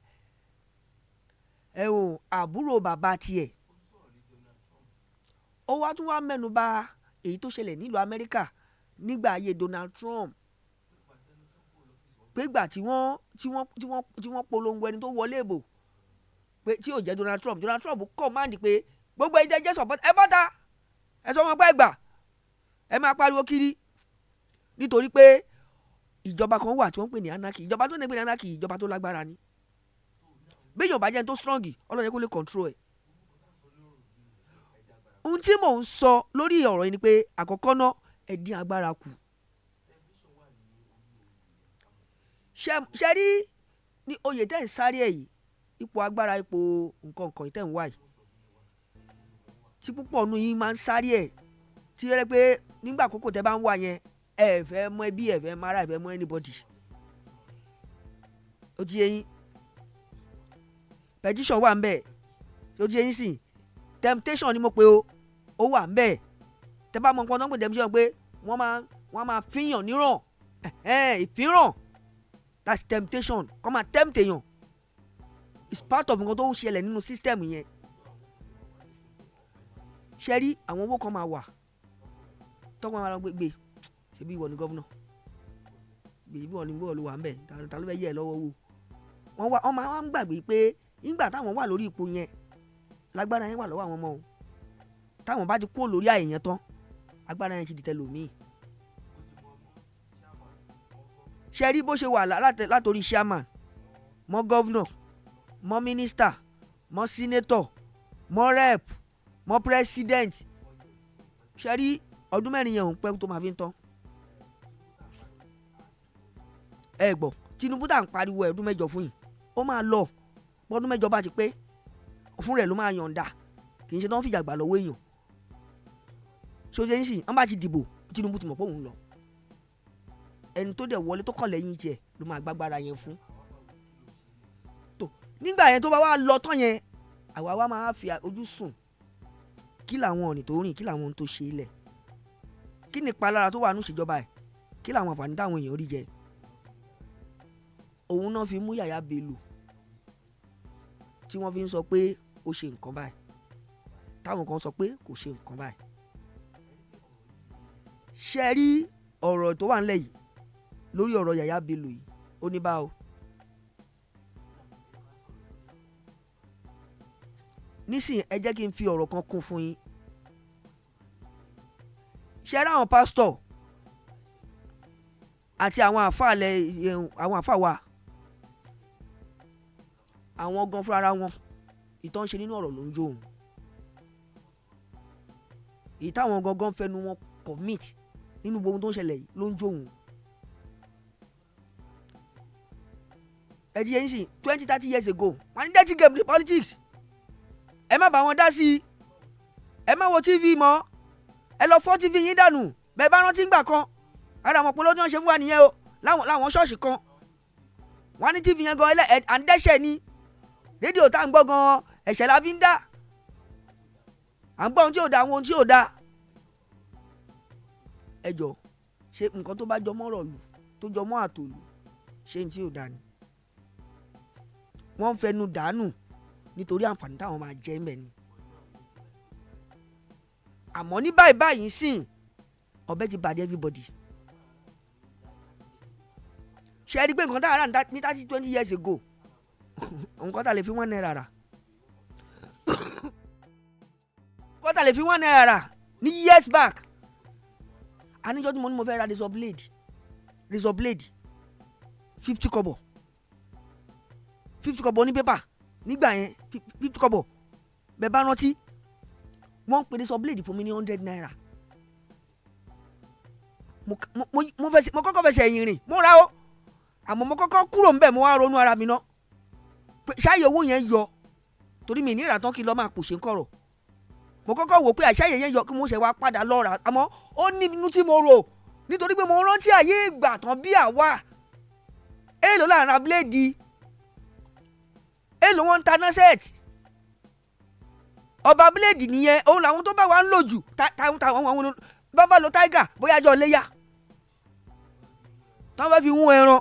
S1: àbúrò bàbá tiẹ̀. Ó wá tún wá mẹ́nu bà èyí tó ṣẹlẹ̀ nílùú Amẹ́ríkà nígbà ayé Donald Trump. Pé ìgbà tí wọ́n polongo ẹni tó wọlé ìbò pé tí ò jẹ́ Donald Trump command pé gbogbo ẹ̀jẹ̀ jẹ́ support ẹ bọ́ta ẹ sọ wọn pé ẹgbà ẹ máa pariwo kiri nítorí pé ìjọba kan wà tí wọ́n ń pè ní anarchy. Ìjọba tó ń pè ní anarchy ìjọba tó lágbára ni. Béèyàn bá jẹ́ tó strong Ọlọ́run yẹ kó lè control ẹ̀. Ohun tí mò ń sọ lórí ọ̀rọ̀ yìí ni pé àkọ́kọ́ náà ẹ dín agbára kù. ṣe rí ní oyè tẹ́ ń sáré ẹ̀ yìí, ipò agbára, ipò nǹkan kan tẹ́ ń wá yìí, tí púpọ̀ nù yín máa ń sáré ẹ̀, tí ó rẹ́ pé nígbà àkókò tẹ́ bá ń wá yẹn ẹ fẹ́ mọ ẹbí, ẹ fẹ́ mara, ẹ fẹ́ mọ anybody. ó ti yé yín, petition wà ń bẹ̀, ó ti yé yín sìn, temptation ni mo pe o, ó wà ń bẹ̀. tẹ́ bá mọ nǹkan tó ń pè temptation pé wọ́n máa fíyàn níràn, ìfíràn, that's temptation. kọ́ máa tempt èèyàn, it's part of nǹkan tó ń ṣẹlẹ̀ nínú system yẹn. ṣe rí àwọn owó kan máa wà tọ́kọ̀ máa lọ gbé ṣebí ìwọ ni gọ́vnà, bí ìwọ ni bọ́ọ̀lù wà ń bẹ̀, ta ló fẹ́ yẹ ẹ lọ́wọ́ wò. wọ́n máa ń gbàgbé pé nígbà táwọn wà lórí ipò yẹn lágbára yẹn wà lọ́wọ́ àwọn ọmọ o, táwọn bá ti kó lórí àyè yẹn tán agbára yẹn ti di tẹlòmíì. ṣe rí bó ṣe wà látòrí chairman mọ́ gọ́vnà mọ́ mínísítà mọ́ sínétọ̀ mọ́ rep mọ́ president, ṣe rí ọdún mẹ́rin yẹn ò ń pẹ́ tó máa fi ń tán. ẹ gbọ́ Tinubu tá à ń pariwo ọdún mẹ́jọ fún yìí, ó máa lọ ọdún mẹ́jọ bá ti pé fún rẹ̀ ló máa yọ̀ǹda, kì í ṣe tó ń fìjà gbà lọ́wọ́ èèyàn. sójú ẹ̀yìn sì wọ́n bá ti dìbò Tinubu ti mọ̀ pé òun lọ, ẹni tó dẹ̀ wọlé tó kàn lẹ́yìn tiẹ̀ ló máa gbágbára yẹn fún. tó nígbà yẹn tó bá wá lọ tán yẹn, àwa wa máa fi ojú sùn kí làwọn ọ̀nì tó rìn, kí làwọn ohun tó ṣe ilẹ̀, kí ni ìpalára tó wà ní ìṣèjọba ẹ̀, kí làwọn àǹfààní táwọn èèyàn rí jẹ. òun náà fi mú Yàyà Bello tí wọ́n fi ń sọ pé ó ṣe nǹkan báyìí, táwọn kan sọ pé kò ṣe nǹkan báyìí. ṣe rí ọ̀rọ̀ tó wà nílẹ̀ yìí lórí ọ̀rọ̀ Yàyà Bello yìí, ó ní bá o. nísìnyí ẹ jẹ́ kí n fi ọ̀rọ̀ kan kún fún yín. ṣe rí àwọn pásítọ̀ àti àwọn àfáà wa, àwọn gan fúnra wọn ìtàn ṣe nínú ọ̀rọ̀ ló ń jó òun, èyí táwọn gangan fẹnu wọn commit nínú gbogbo tó ń ṣẹlẹ̀ yìí ló ń jó òun. ẹ di yẹn sí 20-30 years ago wọ́n ní dirty game ní politics, ẹ má bá wọn dá sí i, ẹ má wo TV mọ́, ẹ lọ fọ́ TV yín dànù. bẹ́ẹ̀ bá rántí ńgbà kan ara àwọn polówó tí wọ́n ṣe fún wa nìyẹn o, láwọn ṣọ́ọ̀ṣì kan wọ́n ní TV yẹn gan à ń dẹ́ṣẹ̀ ni, rédíò tá à ń gbọ́ gan ẹ̀ṣẹ̀ la fi ń dá, à ń gbọ́ ohun tí ò da, àwọn ohun tí ò da. ẹ jọ ṣe nǹkan tó bá jọ mọ́ ọ̀rọ̀ lù tó jọ mọ́ àtòlù, ṣé ní tí ò da ni? wọ́n ń fẹnu dànù nítorí àǹfààní táwọn máa jẹ́ ń bẹ̀ ni. àmọ́ ní báyìí sìn ọbẹ̀ ti bàdé everybody. ṣe é rí pé nǹkan tá a rà ní 30-20 years ago nǹkan tá a lè fi 1 naira rà nǹkan tá a lè fi 1 naira rà ní years back. aníjọ́ tí mo ní mo fẹ́ ra razor blade 50 kobo 50 kobo ní pépà nígbà yẹn 50 kobo bẹ́ẹ̀ bá rántí wọ́n ń pè razor blade fún mi ní 100 naira. mo kọ́kọ́ fẹsẹ̀ ẹ̀yìn rìn mo ra o, àmọ́ mo kọ́kọ́ kúrò ńbẹ̀ mo wá ronú ara mi ná pé ṣáàyè owó yẹn yọ, torí mi ní ìràtán kí n lọ máa pòṣe ńkọ̀rọ̀. mo kọ́kọ́ wò pé àṣàyè yẹn yọ kí mo ṣe wá padà lọ rà, àmọ́ ó ní inú tí mo rò nítorí pé mo rántí àyè ìgbà tán bí àwa èèlò là ń ra bíléèdì, èèlò wọn ń ta nọ́sẹ̀tì, ọba bíléèdì nìyẹn, òun làwọn tó bá wà ń lò jù táwọn bàbá lo tiger bóyá jọ léyà táwọn bá fi hún ẹran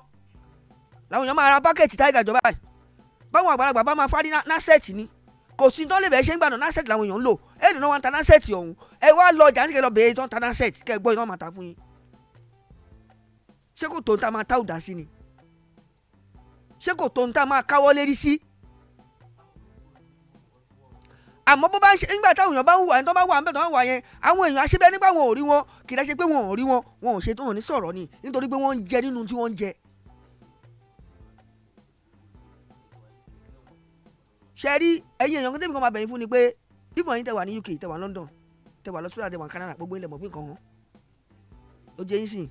S1: làwọn èèyàn máa ra pákẹ́ẹ̀tì tiger jọba báyìí, báwọn àgbàlagbà bá máa fárí násẹ̀tì ni, kò sí tó lè bẹ̀ẹ́ ṣe ń gbàdàn násẹ̀tì làwọn èèyàn ń lò, èdè náà wọn ta násẹ̀tì ọ̀hún, ẹ wá lọ ọjà nígbà lọ bẹ̀ẹ́ tó ń ta násẹ̀tì kẹ́ ẹ gbọ́ iná máa ta fún yín. ṣé kò tó ń ta máa tá òdà sí ni? ṣé kò tó ń ta máa káwọ́ lérí sí? àmọ́ bó bá ń ṣe nígbà táwọn èèyàn bá ń wà ẹni tó bá wà ń bẹ̀ tó bá wà yẹn, àwọn èèyàn àṣebẹ́ nígbà wọn ò rí wọn, kì í dá ṣe pé wọn ò rí wọn, wọn ò ṣe tó wọn ní sọ̀rọ̀ ni, nítorí pé wọ́n ń jẹ nínú tí wọ́n ń jẹ. ṣe rí ẹ̀yin èèyàn kan tẹ́mi kan máa bẹ̀yìn fún ni pé ìfọ̀n yín tẹ́ wà ní UK, tẹ́ wà London, tẹ́ wà lọ́sọ̀rọ̀, tẹ́ wà Canada, gbogbo ilẹ̀ mọ̀ pé nǹkan hàn. ó jẹ́ yín sìn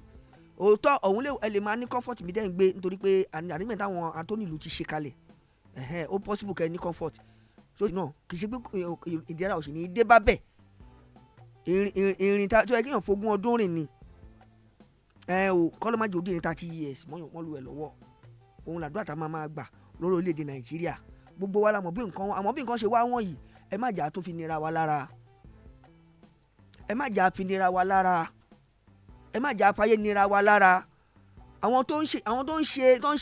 S1: òótọ́ ọ̀hún lè máa ní comfort mi dẹ́ ń gbé nítorí pé agreement àwọn atónílù ti ṣe kalẹ̀ ó possible kẹ́ ẹ ní comfort so náà kì í ṣe pé ìdíra òsì ní dé bá bẹ̀ ìrìn tó yẹ kéèyàn fogún ọdún rìn ni kọ́ ló má jẹ́ òdì ní 30 years wọ́n lu ẹ̀ lọ́wọ́ òun làdúrà tá a máa gbà lórí orílẹ̀-èdè Nàìjíríà gbogbo wa la mọ̀ bí nǹkan ṣe wá wọ̀nyí ẹ má jà tó fi nira wa lára ẹ má jà fi nira wa lára ẹ má jà fàyè nira wa lára àwọn tó ń ṣe ìbọn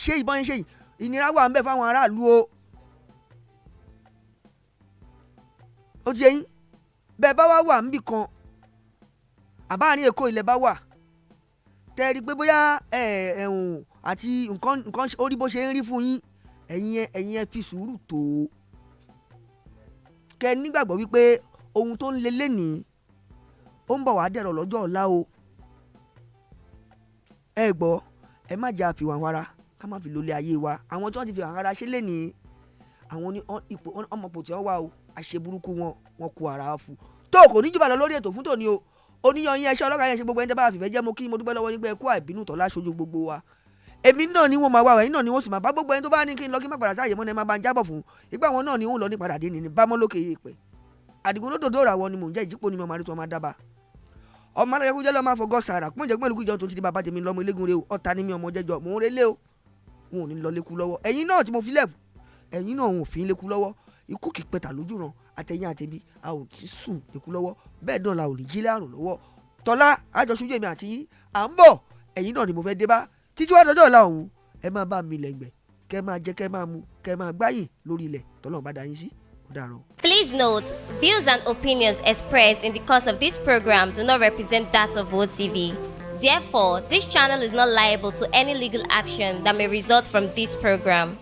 S1: ṣe yìí ìnira wà ń bẹ fáwọn aráàlú o ó ti yẹn bẹ́ẹ̀ bá wà níbì kan àbáàrin Èkó ilẹ̀ bá wà tẹ́ẹ̀rí pé bóyá ẹ̀hún àti nǹkan orí bó ṣe ń rí fún yín ẹ̀yin ẹ fi sùúrù tó kẹ́ nígbàgbọ́ wípé ohun tó ń lé lénìí ó ń bọ̀ wá dẹ̀rọ̀ lọ́jọ́ ọ̀la o ẹ gbọ́ ẹ má jẹ́ àfihàn ara ká má fi lólé ayé wa àwọn tí wọ́n ti fi ara ṣe lénìí àwọn ní ipò ọmọpò tí wọ́n wà o àṣeburúkú wọn kó ara fún tó kò ní jùbà lọ lórí ètò fún tòní o oníyan yín ẹṣẹ́ ọlọ́kà yẹn ṣe gbogbo ẹni tẹ́ bá fìfẹ́ jẹ́ mo kí mo dúpẹ́ lọ́wọ́ yín pé ẹ kú àìbínú tọ́ láṣojú gbogbo wa èmi náà ni wọ́n máa wá ẹ̀yin náà ni wọ́n sì máa bá gbogbo ẹni tó bá ní kí n lọ kí n má padà sáàyè mọ́ ni ẹ máa bá ń jábọ̀ fún ìgbà wọn náà ni wọ́n lọ ní padà dé ní bámọ́ lókè èèpẹ̀ àdìgún lódòdó ra wọn ni mò ń jẹ́ ìjípò ni mo máa rí tó máa dábàá ọmọ alájẹkú jẹ́ lọ́ máa fọgọ́ sàrà kún ìjẹ́gbọ́n ìlú ìjọ tó ti di bàbá tèmi lọ́mọ elégun rẹ o ọ̀tá ni mi ọmọ jẹ́jọ mò ń relé o wọn ò ní lọ lékú lọ́wọ́ ẹ̀yin náà tí mo fi lẹ́ẹ̀fù ẹ̀yin náà wọn ò fi lékú lọ́wọ́ ikú kì í pẹ̀tà lójú ràn àtẹ̀yìn àtẹ̀bí a ò ní sùn lékú lọ́wọ́ bẹ́ẹ̀ náà la ò ní jí láàrùn lọ́wọ́ tọ́lá àjọṣújú èmi àti yín à ń bọ̀ ẹ̀yin náà ni mo fẹ́ dé bá títí wá dọjọ́ ọ̀la ọ̀hún ẹ máa bá mi lẹ́gbẹ̀ẹ́ kẹ́ máa jẹ kẹ́ máa mu kẹ́ máa gbáyìn lórí ilẹ̀ tọ́lọ́run bá dá yín sí ó dàárọ̀.
S2: Please note, views and opinions expressed in the course of this program do not represent that of OTV. Therefore, this channel is not liable to any legal action that may result from this program.